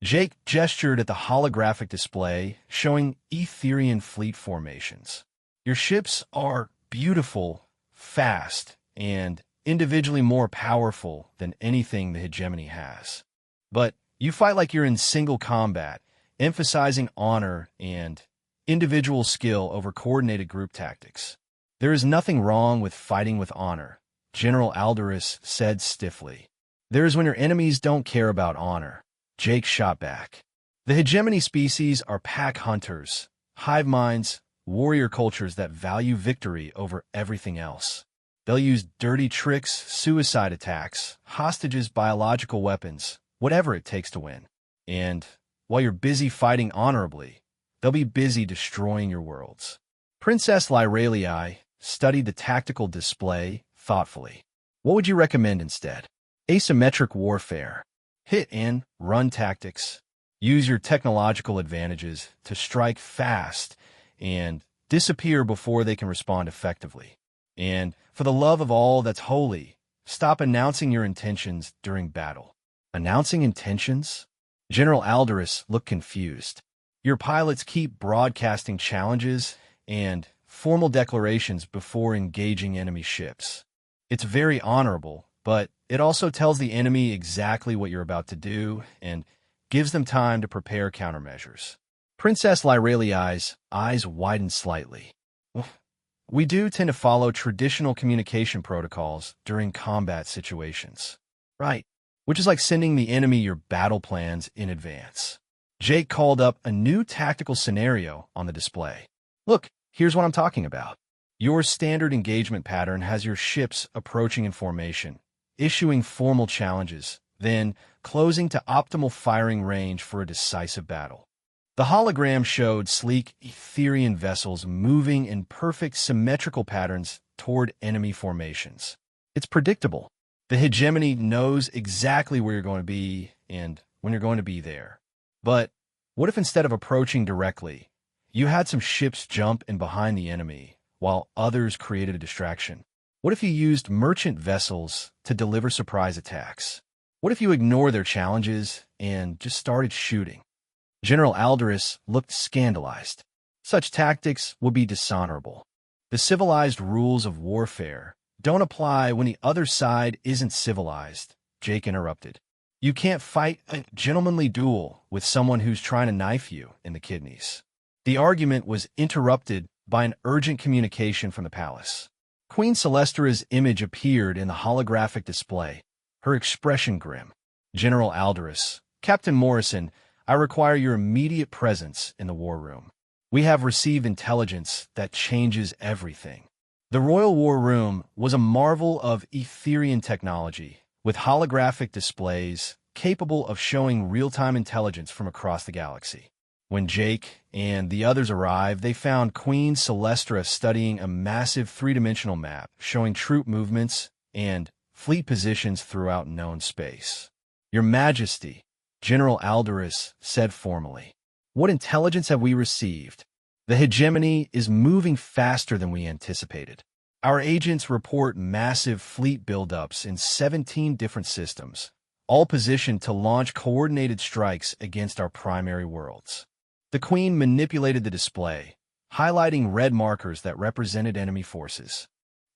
[SPEAKER 1] Jake gestured at the holographic display showing Etherian fleet formations. Your ships are beautiful, fast, and individually more powerful than anything the hegemony has. But you fight like you're in single combat, emphasizing honor and individual skill over coordinated group tactics. There is nothing wrong with fighting with honor, General Alderus said stiffly. There is when your enemies don't care about honor, Jake shot back. The hegemony species are pack hunters, hive minds, warrior cultures that value victory over everything else. They'll use dirty tricks, suicide attacks, hostages, biological weapons, whatever it takes to win. And while you're busy fighting honorably, they'll be busy destroying your worlds. Princess Lyralii studied the tactical display thoughtfully. What would you recommend instead? Asymmetric warfare. Hit and run tactics. Use your technological advantages to strike fast and disappear before they can respond effectively. And for the love of all that's holy, stop announcing your intentions during battle. Announcing intentions? General Alderus looked confused. Your pilots keep broadcasting challenges and formal declarations before engaging enemy ships. It's very honorable, but it also tells the enemy exactly what you're about to do and gives them time to prepare countermeasures. Princess Lyralii's eyes widened slightly. We do tend to follow traditional communication protocols during combat situations. Right. Which is like sending the enemy your battle plans in advance. Jake called up a new tactical scenario on the display. Look, here's what I'm talking about. Your standard engagement pattern has your ships approaching in formation, issuing formal challenges, then closing to optimal firing range for a decisive battle. The hologram showed sleek Etherian vessels moving in perfect symmetrical patterns toward enemy formations. It's predictable. The hegemony knows exactly where you're going to be and when you're going to be there. But what if instead of approaching directly, you had some ships jump in behind the enemy while others created a distraction? What if you used merchant vessels to deliver surprise attacks? What if you ignore their challenges and just started shooting? General Alderus looked scandalized. Such tactics would be dishonorable. The civilized rules of warfare don't apply when the other side isn't civilized, Jake interrupted. You can't fight a gentlemanly duel with someone who's trying to knife you in the kidneys. The argument was interrupted by an urgent communication from the palace. Queen Celestra's image appeared in the holographic display, her expression grim. General Alderus, Captain Morrison, I require your immediate presence in the war room. We have received intelligence that changes everything. The Royal War Room was a marvel of Etherian technology, with holographic displays capable of showing real-time intelligence from across the galaxy. When Jake and the others arrived, they found Queen Celestra studying a massive three-dimensional map showing troop movements and fleet positions throughout known space. Your Majesty, General Alderus said formally, what intelligence have we received? The hegemony is moving faster than we anticipated. Our agents report massive fleet buildups in 17 different systems, all positioned to launch coordinated strikes against our primary worlds. The Queen manipulated the display, highlighting red markers that represented enemy forces.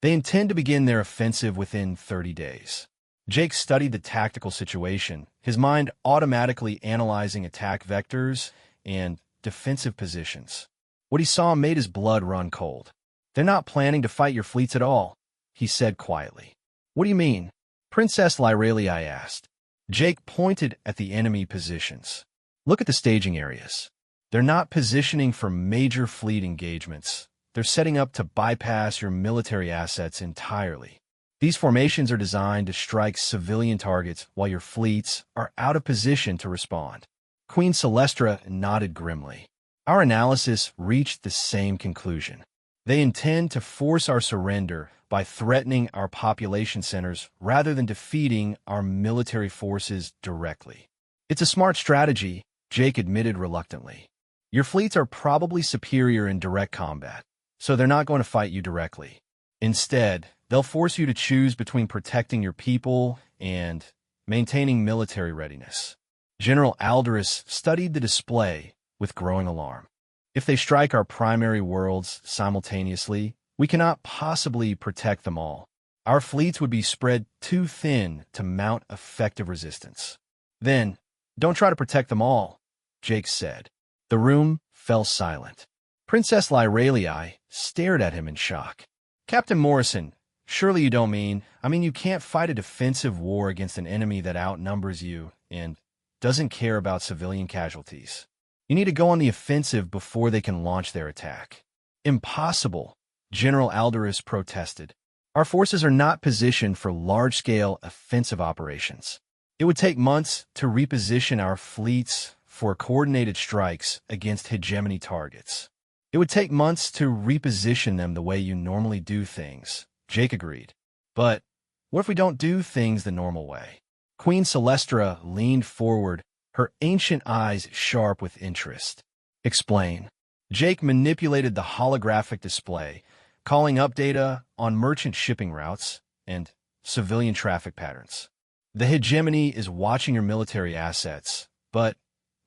[SPEAKER 1] They intend to begin their offensive within 30 days. Jake studied the tactical situation, his mind automatically analyzing attack vectors and defensive positions. What he saw made his blood run cold. They're not planning to fight your fleets at all, he said quietly. What do you mean? Princess Lyralii asked. Jake pointed at the enemy positions. Look at the staging areas. They're not positioning for major fleet engagements. They're setting up to bypass your military assets entirely. These formations are designed to strike civilian targets while your fleets are out of position to respond. Queen Celestra nodded grimly. Our analysis reached the same conclusion. They intend to force our surrender by threatening our population centers rather than defeating our military forces directly. It's a smart strategy, Jake admitted reluctantly. Your fleets are probably superior in direct combat, so they're not going to fight you directly. Instead, they'll force you to choose between protecting your people and maintaining military readiness. General Alderus studied the display with growing alarm. If they strike our primary worlds simultaneously, We cannot possibly protect them all. Our fleets would be spread too thin to mount effective resistance. Then, don't try to protect them all, Jake said. The room fell silent. Princess Lyralii stared at him in shock. Captain Morrison, surely you don't mean, you can't fight a defensive war against an enemy that outnumbers you and doesn't care about civilian casualties. You need to go on the offensive before they can launch their attack. Impossible, General Alderus protested. Our forces are not positioned for large-scale offensive operations. It would take months to reposition our fleets for coordinated strikes against hegemony targets. It would take months to reposition them the way you normally do things, Jake agreed. But what if we don't do things the normal way? Queen Celestra leaned forward, her ancient eyes sharp with interest. Explain. Jake manipulated the holographic display, calling up data on merchant shipping routes and civilian traffic patterns. The hegemony is watching your military assets, but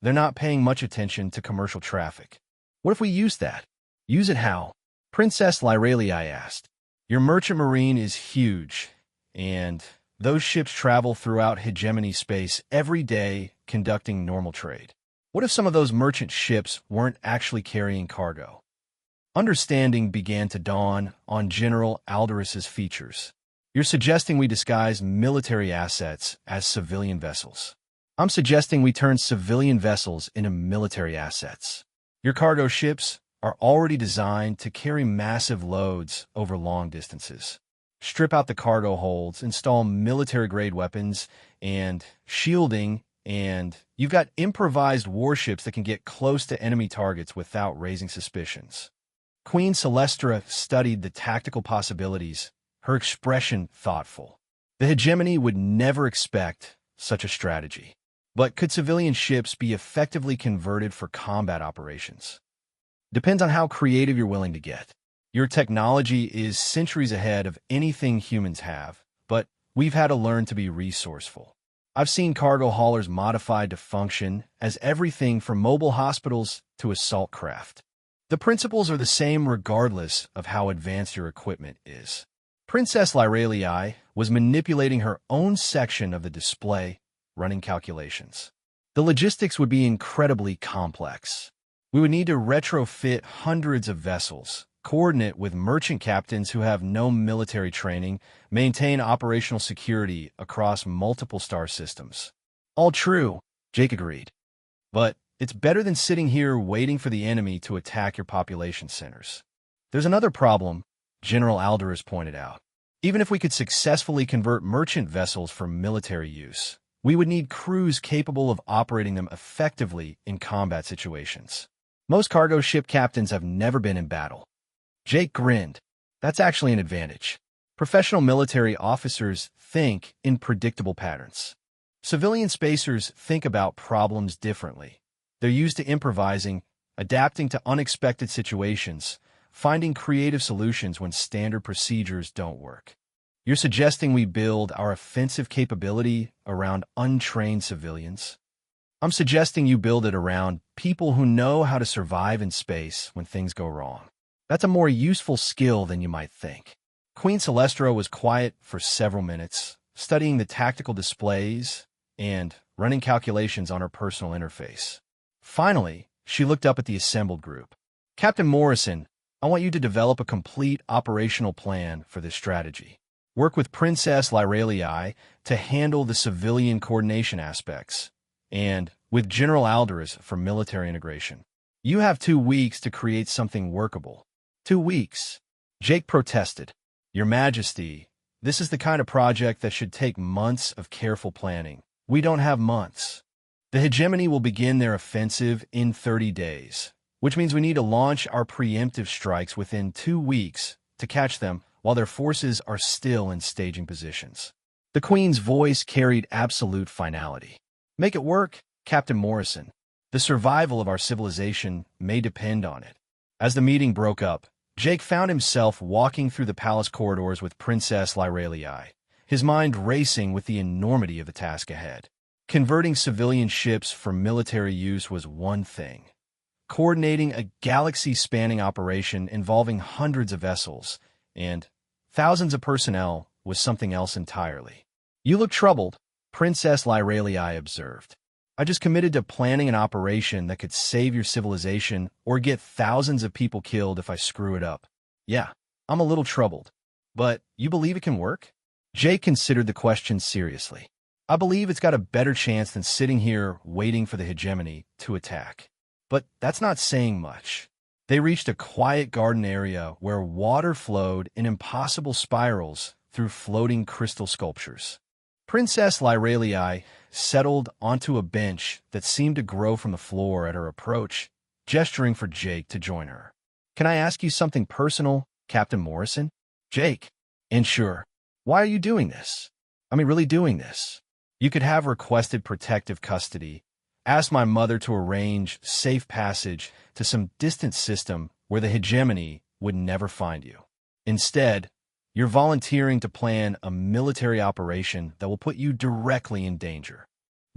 [SPEAKER 1] they're not paying much attention to commercial traffic. What if we use that? Use it how? Princess Lyralii asked. Your merchant marine is huge, and those ships travel throughout hegemony space every day conducting normal trade. What if some of those merchant ships weren't actually carrying cargo? Understanding began to dawn on General Alderus's features. You're suggesting we disguise military assets as civilian vessels. I'm suggesting we turn civilian vessels into military assets. Your cargo ships are already designed to carry massive loads over long distances. Strip out the cargo holds, install military-grade weapons and shielding, and you've got improvised warships that can get close to enemy targets without raising suspicions. Queen Celestra studied the tactical possibilities, her expression thoughtful. The hegemony would never expect such a strategy. But could civilian ships be effectively converted for combat operations? Depends on how creative you're willing to get. Your technology is centuries ahead of anything humans have, but we've had to learn to be resourceful. I've seen cargo haulers modified to function as everything from mobile hospitals to assault craft. The principles are the same regardless of how advanced your equipment is. Princess Lyralii was manipulating her own section of the display, running calculations. The logistics would be incredibly complex. We would need to retrofit hundreds of vessels, coordinate with merchant captains who have no military training, maintain operational security across multiple star systems. All true, Jake agreed. But it's better than sitting here waiting for the enemy to attack your population centers. There's another problem, General Alderus pointed out. Even if we could successfully convert merchant vessels for military use, we would need crews capable of operating them effectively in combat situations. Most cargo ship captains have never been in battle. Jake grinned. That's actually an advantage. Professional military officers think in predictable patterns. Civilian spacers think about problems differently. They're used to improvising, adapting to unexpected situations, finding creative solutions when standard procedures don't work. You're suggesting we build our offensive capability around untrained civilians? I'm suggesting you build it around people who know how to survive in space when things go wrong. That's a more useful skill than you might think. Queen Celestra was quiet for several minutes, studying the tactical displays and running calculations on her personal interface. Finally, she looked up at the assembled group. Captain Morrison, I want you to develop a complete operational plan for this strategy. Work with Princess Lyralii to handle the civilian coordination aspects, and with General Alderus for military integration. You have 2 weeks to create something workable. 2 weeks? Jake protested. Your Majesty, this is the kind of project that should take months of careful planning. We don't have months. The hegemony will begin their offensive in 30 days, which means we need to launch our preemptive strikes within 2 weeks to catch them while their forces are still in staging positions. The Queen's voice carried absolute finality. Make it work, Captain Morrison. The survival of our civilization may depend on it. As the meeting broke up, Jake found himself walking through the palace corridors with Princess Lyralii, his mind racing with the enormity of the task ahead. Converting civilian ships for military use was one thing. coordinating a galaxy-spanning operation involving hundreds of vessels and thousands of personnel was something else entirely. "You look troubled," Princess Lyralii observed. "I just committed to planning an operation that could save your civilization or get thousands of people killed if I screw it up. Yeah, I'm a little troubled. But you believe it can work?" Jake considered the question seriously. "I believe it's got a better chance than sitting here waiting for the hegemony to attack." But that's not saying much. They reached a quiet garden area where water flowed in impossible spirals through floating crystal sculptures. Princess Lyralii settled onto a bench that seemed to grow from the floor at her approach, gesturing for Jake to join her. "Can I ask you something personal, Captain Morrison?" "Jake." "And sure. Why are you doing this? I mean, really doing this? You could have requested protective custody, asked my mother to arrange safe passage to some distant system where the hegemony would never find you. Instead, you're volunteering to plan a military operation that will put you directly in danger."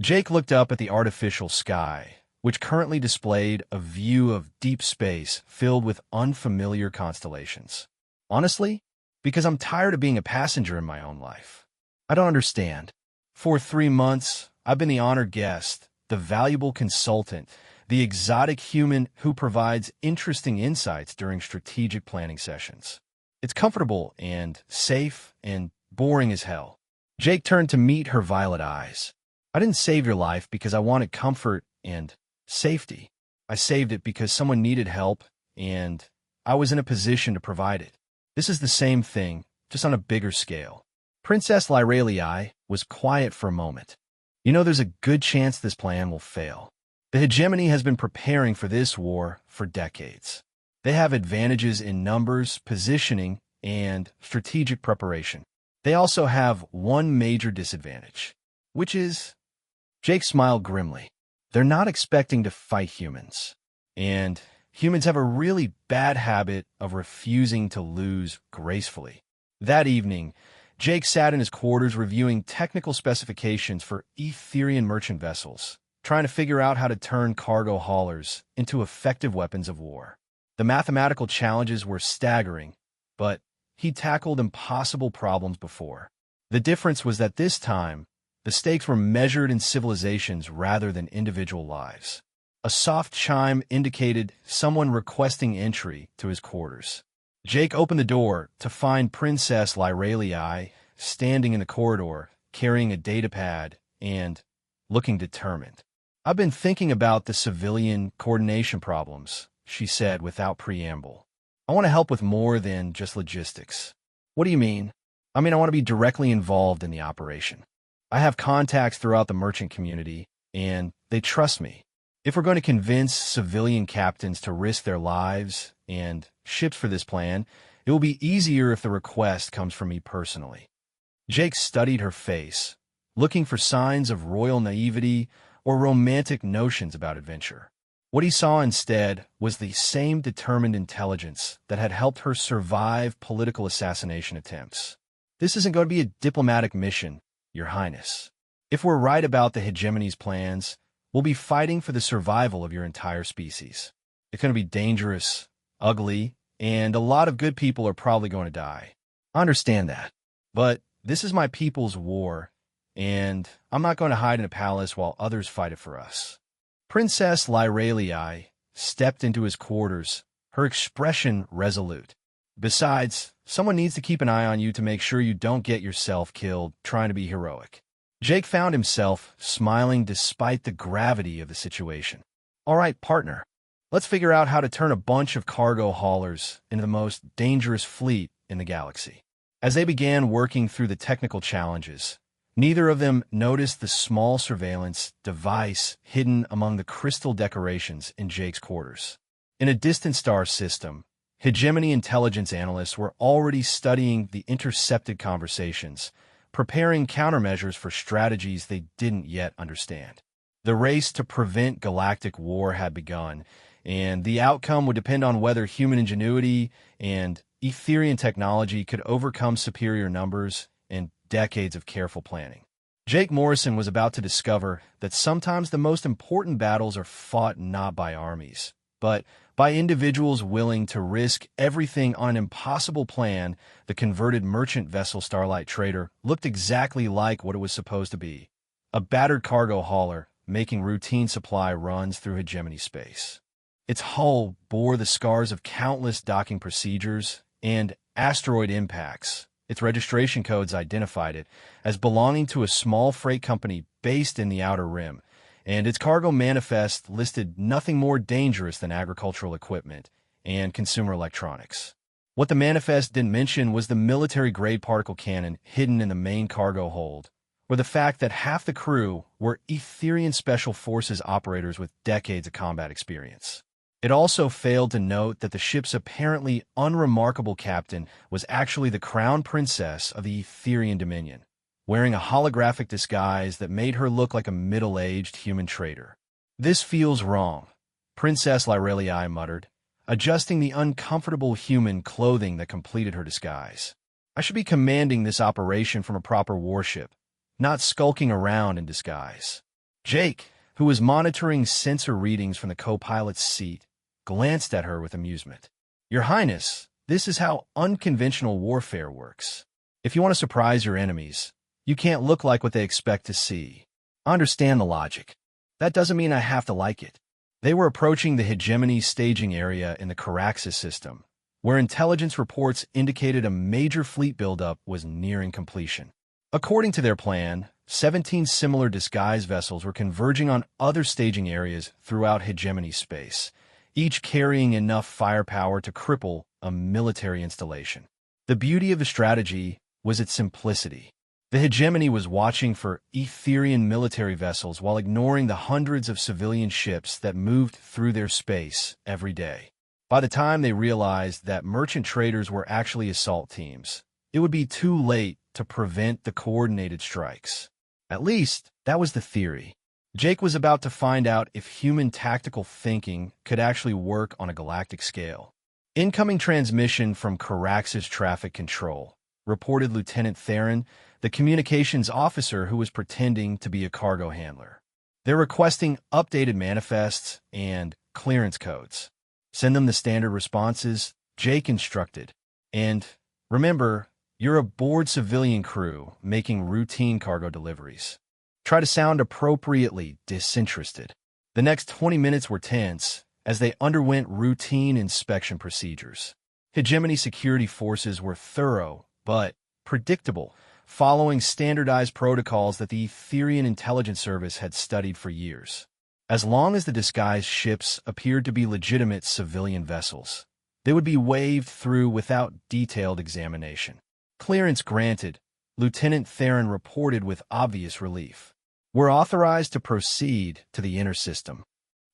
[SPEAKER 1] Jake looked up at the artificial sky, which currently displayed a view of deep space filled with unfamiliar constellations. "Honestly, because I'm tired of being a passenger in my own life. I don't understand. For 3 months, I've been the honored guest, the valuable consultant, the exotic human who provides interesting insights during strategic planning sessions. It's comfortable and safe and boring as hell." Jake turned to meet her violet eyes. "I didn't save your life because I wanted comfort and safety. I saved it because someone needed help and I was in a position to provide it. This is the same thing, just on a bigger scale." Princess Lyralii was quiet for a moment. "You know, there's a good chance this plan will fail. The hegemony has been preparing for this war for decades. They have advantages in numbers, positioning, and strategic preparation. They also have one major disadvantage, which is—" Jake smiled grimly. "They're not expecting to fight humans. And humans have a really bad habit of refusing to lose gracefully." That evening, Jake sat in his quarters reviewing technical specifications for Etherian merchant vessels, trying to figure out how to turn cargo haulers into effective weapons of war. The mathematical challenges were staggering, but he tackled impossible problems before. The difference was that this time, the stakes were measured in civilizations rather than individual lives. A soft chime indicated someone requesting entry to his quarters. Jake opened the door to find Princess Lyralii standing in the corridor, carrying a datapad and looking determined. "I've been thinking about the civilian coordination problems," she said without preamble. "I want to help with more than just logistics." "What do you mean?" "I mean, I want to be directly involved in the operation. I have contacts throughout the merchant community, and they trust me. If we're going to convince civilian captains to risk their lives and ships for this plan, it will be easier if the request comes from me personally." Jake studied her face, looking for signs of royal naivety or romantic notions about adventure. What he saw instead was the same determined intelligence that had helped her survive political assassination attempts. "This isn't going to be a diplomatic mission, Your Highness. If we're right about the hegemony's plans, we'll be fighting for the survival of your entire species. It's going to be dangerous, ugly, and a lot of good people are probably going to die. I understand that. But this is my people's war, and I'm not going to hide in a palace while others fight it for us." Princess Lyralii stepped into his quarters, her expression resolute. "Besides, someone needs to keep an eye on you to make sure you don't get yourself killed trying to be heroic." Jake found himself smiling despite the gravity of the situation. "All right, partner. Let's figure out how to turn a bunch of cargo haulers into the most dangerous fleet in the galaxy." As they began working through the technical challenges, neither of them noticed the small surveillance device hidden among the crystal decorations in Jake's quarters. In a distant star system, hegemony intelligence analysts were already studying the intercepted conversations, preparing countermeasures for strategies they didn't yet understand. The race to prevent galactic war had begun, and the outcome would depend on whether human ingenuity and Etherian technology could overcome superior numbers and decades of careful planning. Jake Morrison was about to discover that sometimes the most important battles are fought not by armies, but by individuals willing to risk everything on an impossible plan. The converted merchant vessel Starlight Trader looked exactly like what it was supposed to be, a battered cargo hauler making routine supply runs through hegemony space. Its hull bore the scars of countless docking procedures and asteroid impacts. Its registration codes identified it as belonging to a small freight company based in the Outer Rim, and its cargo manifest listed nothing more dangerous than agricultural equipment and consumer electronics. What the manifest didn't mention was the military-grade particle cannon hidden in the main cargo hold, or the fact that half the crew were Etherian Special Forces operators with decades of combat experience. It also failed to note that the ship's apparently unremarkable captain was actually the crown princess of the Etherian Dominion, wearing a holographic disguise that made her look like a middle-aged human trader. "This feels wrong," Princess Lyrelii muttered, adjusting the uncomfortable human clothing that completed her disguise. "I should be commanding this operation from a proper warship, not skulking around in disguise." Jake, who was monitoring sensor readings from the co-pilot's seat, glanced at her with amusement. "Your Highness, this is how unconventional warfare works. If you want to surprise your enemies, you can't look like what they expect to see. I understand the logic. That doesn't mean I have to like it." They were approaching the hegemony staging area in the Caraxes system, where intelligence reports indicated a major fleet buildup was nearing completion. According to their plan, 17 similar disguise vessels were converging on other staging areas throughout hegemony space, each carrying enough firepower to cripple a military installation. The beauty of the strategy was its simplicity. The hegemony was watching for Etherian military vessels while ignoring the hundreds of civilian ships that moved through their space every day. By the time they realized that merchant traders were actually assault teams, it would be too late to prevent the coordinated strikes. At least, that was the theory. Jake was about to find out if human tactical thinking could actually work on a galactic scale. "Incoming transmission from Caraxes Traffic Control," reported Lieutenant Theron, the communications officer who was pretending to be a cargo handler. "They're requesting updated manifests and clearance codes. Send them the standard responses," Jake instructed. "And remember, you're a bored civilian crew making routine cargo deliveries. Try to sound appropriately disinterested." The next 20 minutes were tense as they underwent routine inspection procedures. Hegemony security forces were thorough but predictable, following standardized protocols that the Etherian Intelligence Service had studied for years. As long as the disguised ships appeared to be legitimate civilian vessels, they would be waved through without detailed examination. "Clearance granted," Lieutenant Theron reported with obvious relief. "We're authorized to proceed to the inner system."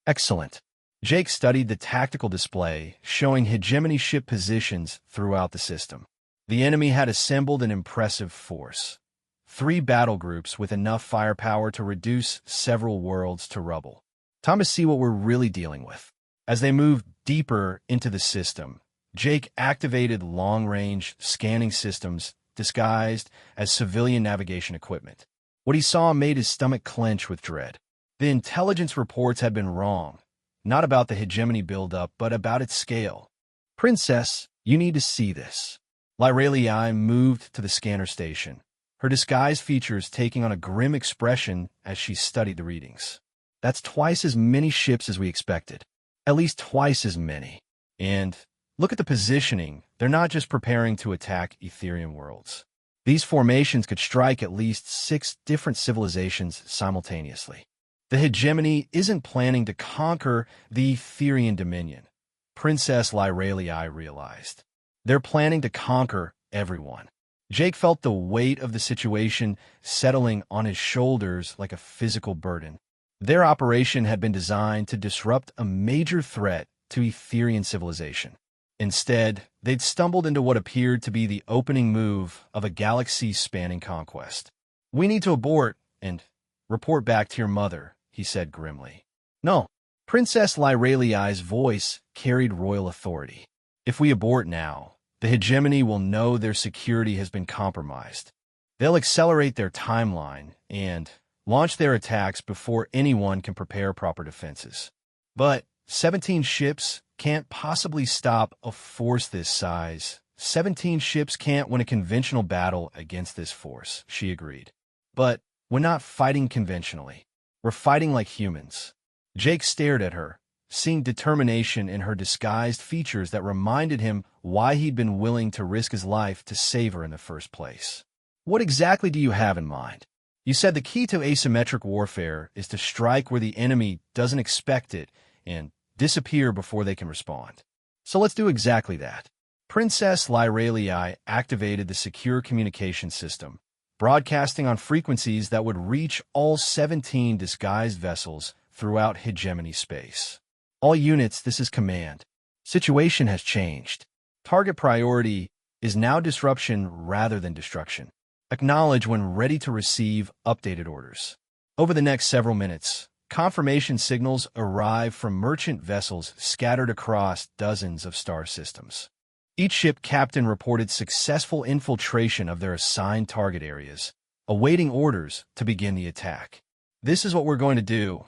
[SPEAKER 1] "Excellent." Jake studied the tactical display, showing hegemony ship positions throughout the system. The enemy had assembled an impressive force. 3 battle groups with enough firepower to reduce several worlds to rubble. Time to see what we're really dealing with. As they moved deeper into the system, Jake activated long-range scanning systems disguised as civilian navigation equipment. What he saw made his stomach clench with dread. The intelligence reports had been wrong, not about the hegemony buildup, but about its scale. "Princess, you need to see this." Lyrelii moved to the scanner station, her disguise features taking on a grim expression as she studied the readings. "That's twice as many ships as we expected. At least twice as many. And look at the positioning. They're not just preparing to attack Etherian worlds. These formations could strike at least 6 different civilizations simultaneously. The hegemony isn't planning to conquer the Etherian Dominion," Princess Lyrelii realized. "They're planning to conquer everyone." Jake felt the weight of the situation settling on his shoulders like a physical burden. Their operation had been designed to disrupt a major threat to Etherian civilization. Instead, they'd stumbled into what appeared to be the opening move of a galaxy-spanning conquest. "We need to abort and report back to your mother," he said grimly. "No." Princess Lyrelii's voice carried royal authority. "If we abort now, the hegemony will know their security has been compromised. They'll accelerate their timeline and launch their attacks before anyone can prepare proper defenses." "But," 17 ships can't possibly stop a force this size. 17 ships can't win a conventional battle against this force, she agreed. But we're not fighting conventionally. We're fighting like humans. Jake stared at her, seeing determination in her disguised features that reminded him why he'd been willing to risk his life to save her in the first place. What exactly do you have in mind? You said the key to asymmetric warfare is to strike where the enemy doesn't expect it and disappear before they can respond. So let's do exactly that. Princess Lyralii activated the secure communication system, broadcasting on frequencies that would reach all 17 disguised vessels throughout hegemony space. All units, this is command. Situation has changed. Target priority is now disruption rather than destruction. Acknowledge when ready to receive updated orders. Over the next several minutes, confirmation signals arrive from merchant vessels scattered across dozens of star systems. Each ship captain reported successful infiltration of their assigned target areas, awaiting orders to begin the attack. This is what we're going to do,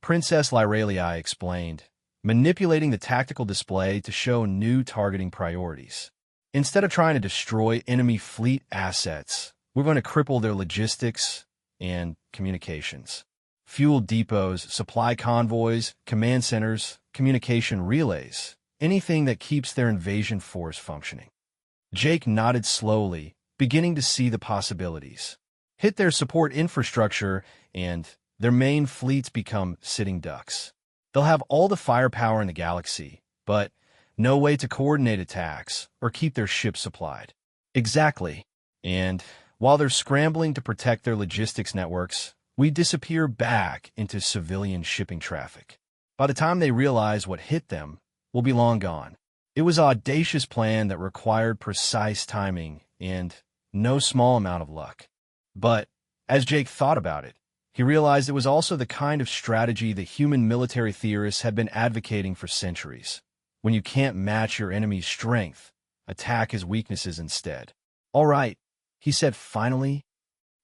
[SPEAKER 1] Princess Lyralii explained, manipulating the tactical display to show new targeting priorities. Instead of trying to destroy enemy fleet assets, we're going to cripple their logistics and communications. Fuel depots, supply convoys, command centers, communication relays, anything that keeps their invasion force functioning. Jake nodded slowly, beginning to see the possibilities. Hit their support infrastructure, and their main fleets become sitting ducks. They'll have all the firepower in the galaxy, but no way to coordinate attacks or keep their ships supplied. Exactly. And while they're scrambling to protect their logistics networks, we disappear back into civilian shipping traffic. By the time they realize what hit them, we'll be long gone. It was an audacious plan that required precise timing and no small amount of luck. But as Jake thought about it, he realized it was also the kind of strategy the human military theorists had been advocating for centuries. When you can't match your enemy's strength, attack his weaknesses instead. All right, he said finally.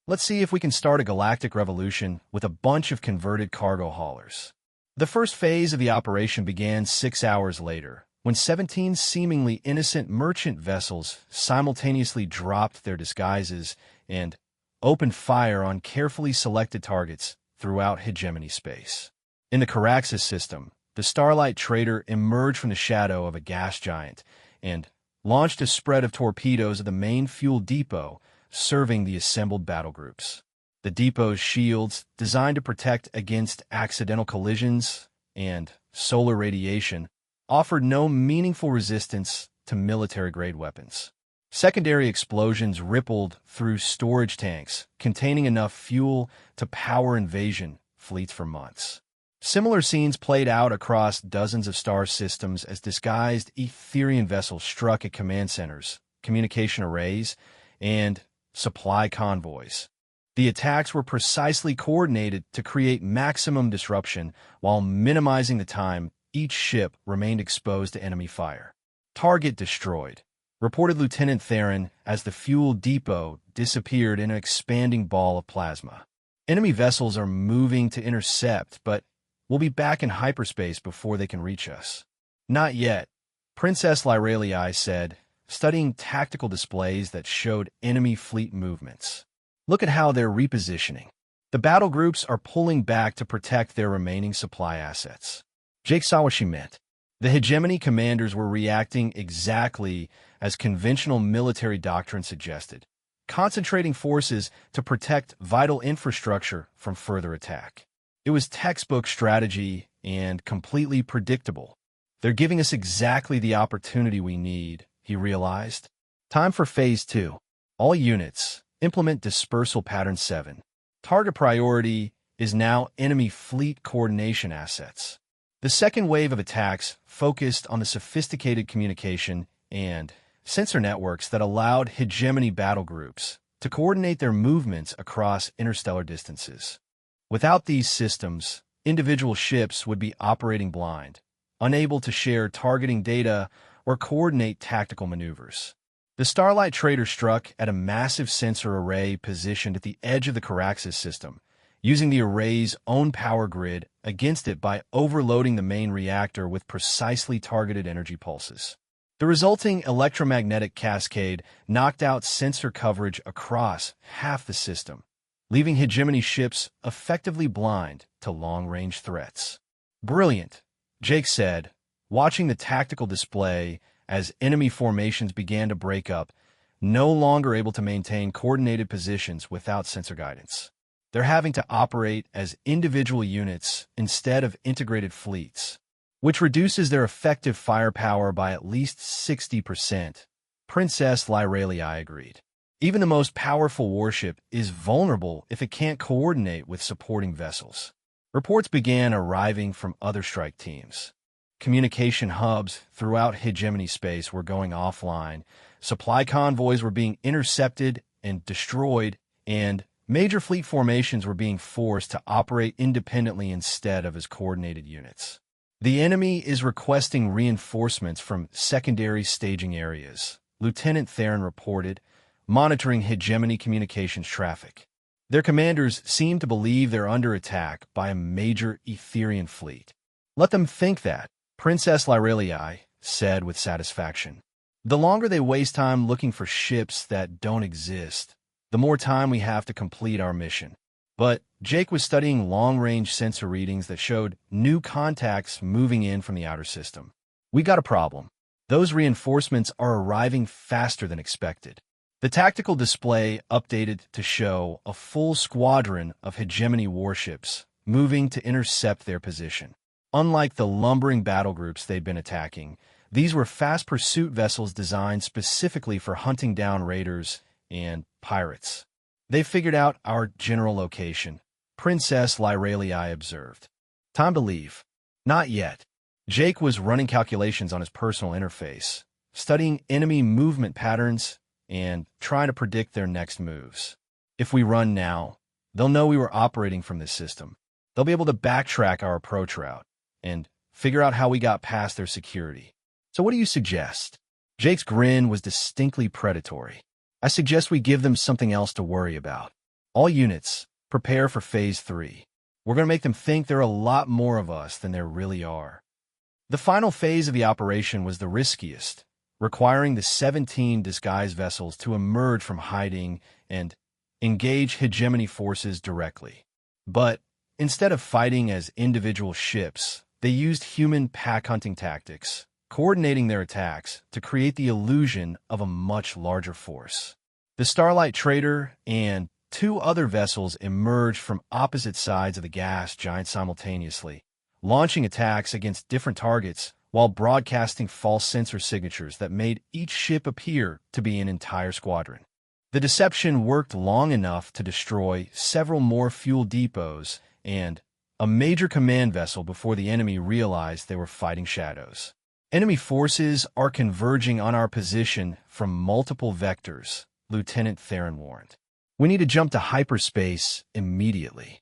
[SPEAKER 1] Let's see if we can start a galactic revolution with a bunch of converted cargo haulers. The first phase of the operation began 6 hours later, when 17 seemingly innocent merchant vessels simultaneously dropped their disguises and opened fire on carefully selected targets throughout hegemony space. In the Caraxes system, the Starlight Trader emerged from the shadow of a gas giant and launched a spread of torpedoes at the main fuel depot, serving the assembled battle groups. The depot's shields, designed to protect against accidental collisions and solar radiation, offered no meaningful resistance to military-grade weapons. Secondary explosions rippled through storage tanks, containing enough fuel to power invasion fleets for months. Similar scenes played out across dozens of star systems as disguised Etherian vessels struck at command centers, communication arrays, and supply convoys. The attacks were precisely coordinated to create maximum disruption while minimizing the time each ship remained exposed to enemy fire. Target destroyed, reported Lieutenant Theron as the fuel depot disappeared in an expanding ball of plasma. Enemy vessels are moving to intercept, but we'll be back in hyperspace before they can reach us. Not yet, Princess Lyralii said, studying tactical displays that showed enemy fleet movements. Look at how they're repositioning. The battle groups are pulling back to protect their remaining supply assets. Jake saw what she meant. The hegemony commanders were reacting exactly as conventional military doctrine suggested, concentrating forces to protect vital infrastructure from further attack. It was textbook strategy and completely predictable. They're giving us exactly the opportunity we need, he realized. Time for Phase 2. All units, implement Dispersal Pattern 7. Target priority is now enemy fleet coordination assets. The second wave of attacks focused on the sophisticated communication and sensor networks that allowed hegemony battle groups to coordinate their movements across interstellar distances. Without these systems, individual ships would be operating blind, unable to share targeting data or coordinate tactical maneuvers. The Starlight Trader struck at a massive sensor array positioned at the edge of the Caraxes system, using the array's own power grid against it by overloading the main reactor with precisely targeted energy pulses. The resulting electromagnetic cascade knocked out sensor coverage across half the system, leaving hegemony ships effectively blind to long-range threats. "Brilliant," Jake said, watching the tactical display as enemy formations began to break up, no longer able to maintain coordinated positions without sensor guidance. They're having to operate as individual units instead of integrated fleets, which reduces their effective firepower by at least 60%. Princess Lyralii agreed. Even the most powerful warship is vulnerable if it can't coordinate with supporting vessels. Reports began arriving from other strike teams. Communication hubs throughout hegemony space were going offline, supply convoys were being intercepted and destroyed, and major fleet formations were being forced to operate independently instead of as coordinated units. "The enemy is requesting reinforcements from secondary staging areas," Lieutenant Theron reported, monitoring hegemony communications traffic. "Their commanders seem to believe they're under attack by a major Etherian fleet." "Let them think that," Princess Lyralii said with satisfaction. "The longer they waste time looking for ships that don't exist, the more time we have to complete our mission." But Jake was studying long-range sensor readings that showed new contacts moving in from the outer system. "We got a problem. Those reinforcements are arriving faster than expected." The tactical display updated to show a full squadron of hegemony warships moving to intercept their position. Unlike the lumbering battle groups they'd been attacking, these were fast pursuit vessels designed specifically for hunting down raiders and pirates. "They figured out our general location," Princess Lyralii observed. "Time to leave." "Not yet." Jake was running calculations on his personal interface, studying enemy movement patterns and trying to predict their next moves. "If we run now, they'll know we were operating from this system. They'll be able to backtrack our approach route and figure out how we got past their security. So what do you suggest?" Jake's grin was distinctly predatory. "I suggest we give them something else to worry about. All units, prepare for Phase 3. We're going to make them think there are a lot more of us than there really are." The final phase of the operation was the riskiest, requiring the 17 disguise vessels to emerge from hiding and engage hegemony forces directly. But instead of fighting as individual ships, they used human pack-hunting tactics, coordinating their attacks to create the illusion of a much larger force. The Starlight Trader and 2 other vessels emerged from opposite sides of the gas giant simultaneously, launching attacks against different targets while broadcasting false sensor signatures that made each ship appear to be an entire squadron. The deception worked long enough to destroy several more fuel depots and a major command vessel before the enemy realized they were fighting shadows. "Enemy forces are converging on our position from multiple vectors," Lieutenant Theron warned. "We need to jump to hyperspace immediately.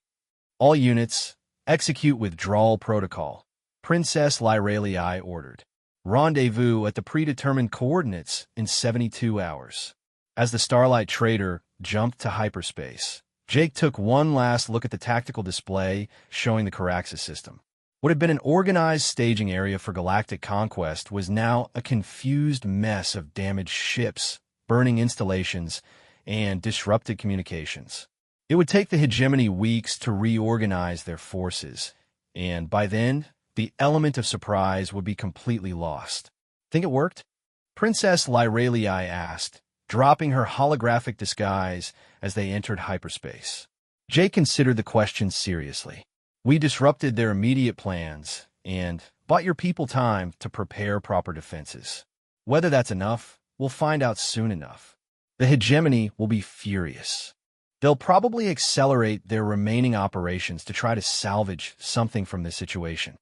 [SPEAKER 1] All units, execute withdrawal protocol," Princess Lyralii ordered. "Rendezvous at the predetermined coordinates in 72 hours. As the Starlight Trader jumped to hyperspace, Jake took one last look at the tactical display showing the Caraxes system. What had been an organized staging area for galactic conquest was now a confused mess of damaged ships, burning installations, and disrupted communications. It would take the hegemony weeks to reorganize their forces, and by then, the element of surprise would be completely lost. "Think it worked?" Princess Lyralii asked, dropping her holographic disguise as they entered hyperspace. Jake considered the question seriously. "We disrupted their immediate plans and bought your people time to prepare proper defenses. Whether that's enough, we'll find out soon enough. The hegemony will be furious. They'll probably accelerate their remaining operations to try to salvage something from this situation.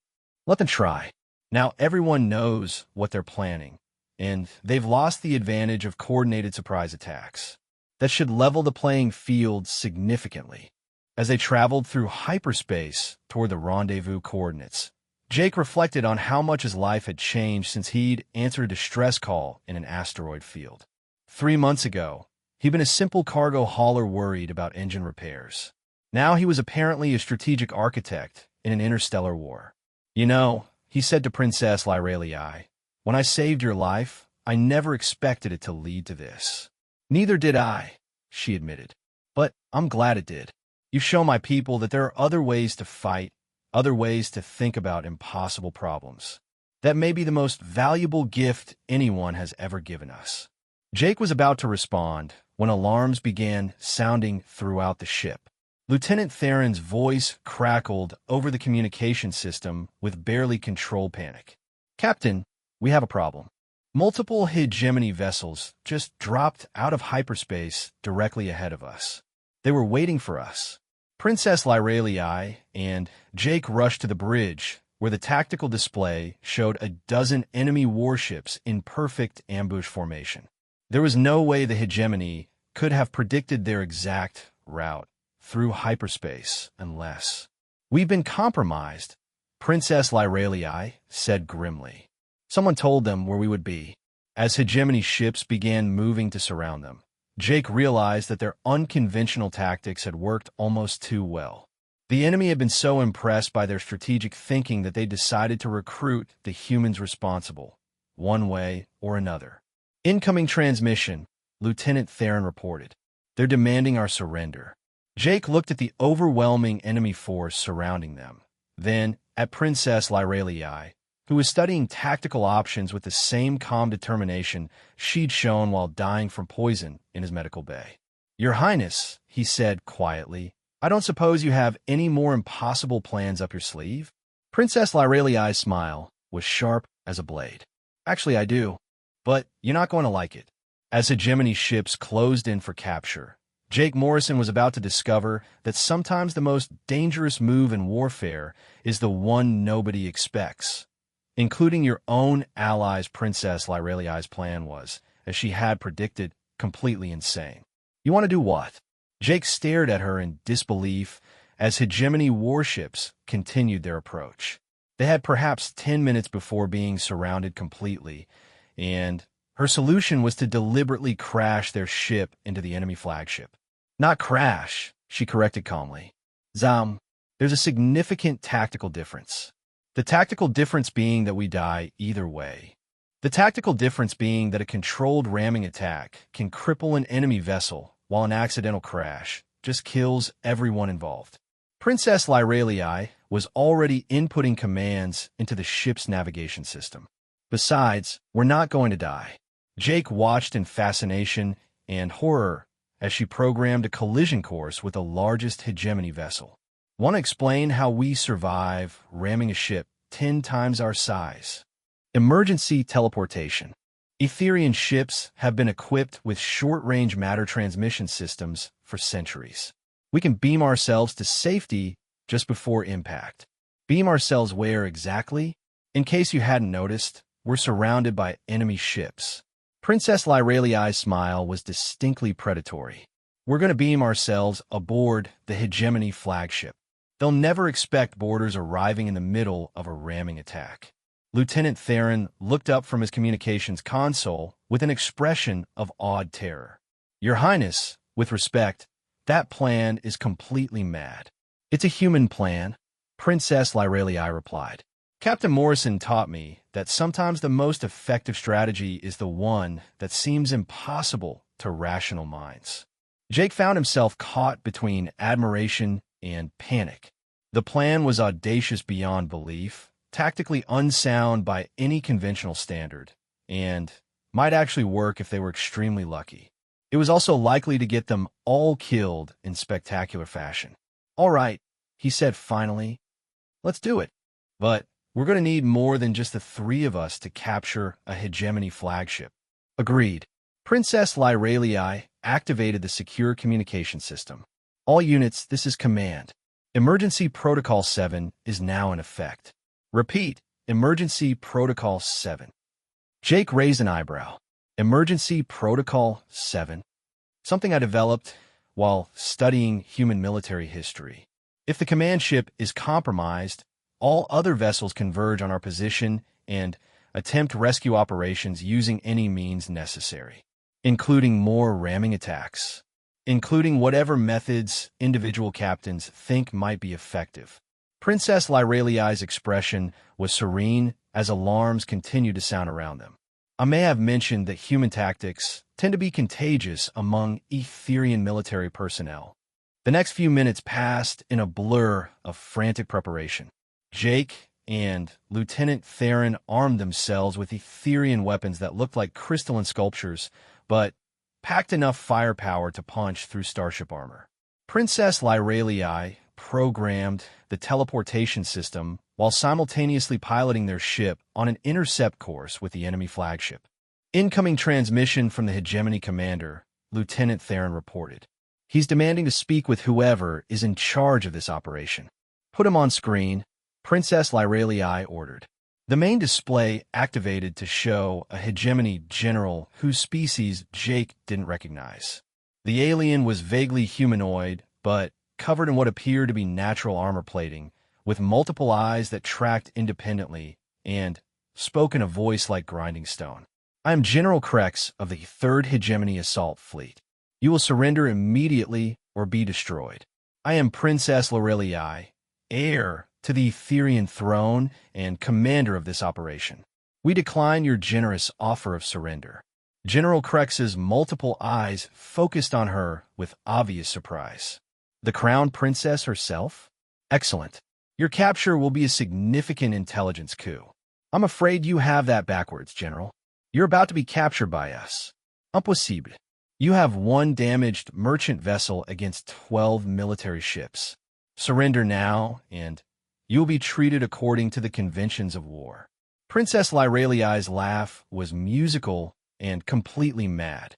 [SPEAKER 1] Let them try. Now everyone knows what they're planning, and they've lost the advantage of coordinated surprise attacks. That should level the playing field significantly." As they traveled through hyperspace toward the rendezvous coordinates, Jake reflected on how much his life had changed since he'd answered a distress call in an asteroid field. 3 months ago, he'd been a simple cargo hauler worried about engine repairs. Now he was apparently a strategic architect in an interstellar war. You know, he said to Princess Lyralii, when I saved your life, I never expected it to lead to this. Neither did I, she admitted. But I'm glad it did. You show my people that there are other ways to fight, other ways to think about impossible problems. That may be the most valuable gift anyone has ever given us. Jake was about to respond when alarms began sounding throughout the ship. Lieutenant Theron's voice crackled over the communication system with barely controlled panic. Captain, we have a problem. Multiple hegemony vessels just dropped out of hyperspace directly ahead of us. They were waiting for us. Princess Lyralii and Jake rushed to the bridge, where the tactical display showed a dozen enemy warships in perfect ambush formation. There was no way the hegemony could have predicted their exact route through hyperspace unless... We've been compromised, Princess Lyralii said grimly. Someone told them where we would be. As hegemony ships began moving to surround them, Jake realized that their unconventional tactics had worked almost too well. The enemy had been so impressed by their strategic thinking that they decided to recruit the humans responsible, one way or another. Incoming transmission, Lieutenant Theron reported. They're demanding our surrender. Jake looked at the overwhelming enemy force surrounding them, then at Princess Lyralii, who was studying tactical options with the same calm determination she'd shown while dying from poison in his medical bay. Your Highness, he said quietly, I don't suppose you have any more impossible plans up your sleeve? Princess Lyralii's smile was sharp as a blade. Actually, I do, but you're not going to like it. As hegemony ships closed in for capture, Jake Morrison was about to discover that sometimes the most dangerous move in warfare is the one nobody expects. Including your own allies. Princess Lyralii's plan was, as she had predicted, completely insane. You want to do what? Jake stared at her in disbelief as hegemony warships continued their approach. They had perhaps 10 minutes before being surrounded completely, and her solution was to deliberately crash their ship into the enemy flagship. Not crash, she corrected calmly. Zam, there's a significant tactical difference. The tactical difference being that we die either way. The tactical difference being that a controlled ramming attack can cripple an enemy vessel, while an accidental crash just kills everyone involved. Princess Lyralii was already inputting commands into the ship's navigation system. Besides, we're not going to die. Jake watched in fascination and horror as she programmed a collision course with the largest hegemony vessel. Want to explain how we survive ramming a ship 10 times our size? Emergency teleportation. Etherian ships have been equipped with short-range matter transmission systems for centuries. We can beam ourselves to safety just before impact. Beam ourselves where exactly? In case you hadn't noticed, we're surrounded by enemy ships. Princess Lyralii's smile was distinctly predatory. We're going to beam ourselves aboard the hegemony flagship. They'll never expect boarders arriving in the middle of a ramming attack. Lieutenant Theron looked up from his communications console with an expression of awed terror. Your Highness, with respect, that plan is completely mad. It's a human plan, Princess Lyralii replied. Captain Morrison taught me that sometimes the most effective strategy is the one that seems impossible to rational minds. Jake found himself caught between admiration and panic. The plan was audacious beyond belief, tactically unsound by any conventional standard, and might actually work if they were extremely lucky. It was also likely to get them all killed in spectacular fashion. All right, he said finally, let's do it. But we're going to need more than just the three of us to capture a hegemony flagship. Agreed. Princess Lyralii activated the secure communication system. All units, this is command. Emergency Protocol 7 is now in effect. Repeat, Emergency Protocol 7. Jake raised an eyebrow. Emergency Protocol 7. Something I developed while studying human military history. If the command ship is compromised, all other vessels converge on our position and attempt rescue operations using any means necessary, including more ramming attacks. including whatever methods individual captains think might be effective. Princess Lyraliai's expression was serene as alarms continued to sound around them. I may have mentioned that human tactics tend to be contagious among Etherian military personnel. The next few minutes passed in a blur of frantic preparation. Jake and Lieutenant Theron armed themselves with Etherian weapons that looked like crystalline sculptures, but packed enough firepower to punch through starship armor. Princess Lyraliai programmed the teleportation system while simultaneously piloting their ship on an intercept course with the enemy flagship. Incoming transmission from the Hegemony commander, Lieutenant Theron reported. He's demanding to speak with whoever is in charge of this operation. Put him on screen, Princess Lyraliai ordered. The main display activated to show a Hegemony general whose species Jake didn't recognize. The alien was vaguely humanoid, but covered in what appeared to be natural armor plating, with multiple eyes that tracked independently, and spoke in a voice like grinding stone. I am General Krex of the 3rd Hegemony Assault Fleet. You will surrender immediately or be destroyed. I am Princess Lyraliai, heir to the Etherian throne and commander of this operation. We decline your generous offer of surrender. General Krex's multiple eyes focused on her with obvious surprise. The crown princess herself? Excellent. Your capture will be a significant intelligence coup. I'm afraid you have that backwards, General. You're about to be captured by us. Impossible. You have 1 damaged merchant vessel against 12 military ships. Surrender now, and you will be treated according to the conventions of war. Princess Lyraliai's laugh was musical and completely mad.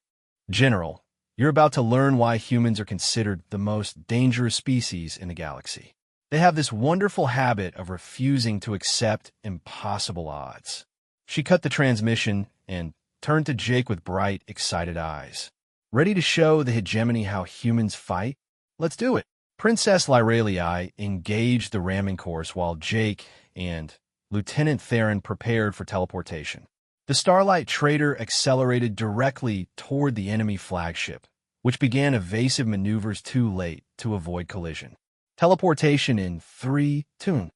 [SPEAKER 1] General, you're about to learn why humans are considered the most dangerous species in the galaxy. They have this wonderful habit of refusing to accept impossible odds. She cut the transmission and turned to Jake with bright, excited eyes. Ready to show the Hegemony how humans fight? Let's do it. Princess Lyraliai engaged the ramming course while Jake and Lieutenant Theron prepared for teleportation. The Starlight Trader accelerated directly toward the enemy flagship, which began evasive maneuvers too late to avoid collision. Teleportation in 3, 2.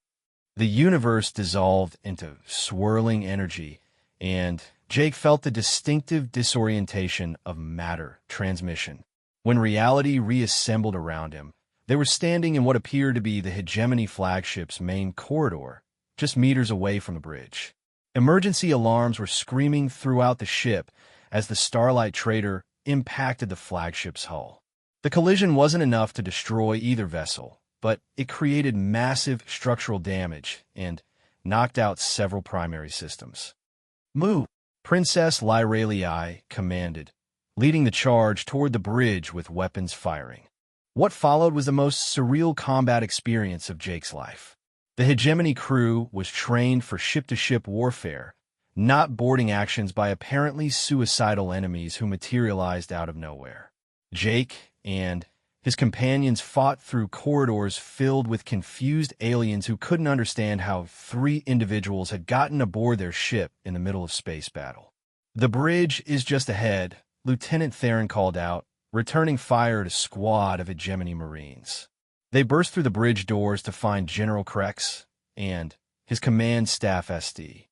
[SPEAKER 1] The universe dissolved into swirling energy, and Jake felt the distinctive disorientation of matter transmission. When reality reassembled around him, they were standing in what appeared to be the Hegemony flagship's main corridor, just meters away from the bridge. Emergency alarms were screaming throughout the ship as the Starlight Trader impacted the flagship's hull. The collision wasn't enough to destroy either vessel, but it created massive structural damage and knocked out several primary systems. Move! Princess Lyraliai commanded, leading the charge toward the bridge with weapons firing. What followed was the most surreal combat experience of Jake's life. The Hegemony crew was trained for ship-to-ship warfare, not boarding actions by apparently suicidal enemies who materialized out of nowhere. Jake and his companions fought through corridors filled with confused aliens who couldn't understand how 3 individuals had gotten aboard their ship in the middle of space battle. The bridge is just ahead, Lieutenant Theron called out, returning fire at a squad of Hegemony Marines. They burst through the bridge doors to find General Krex and his command staff SD.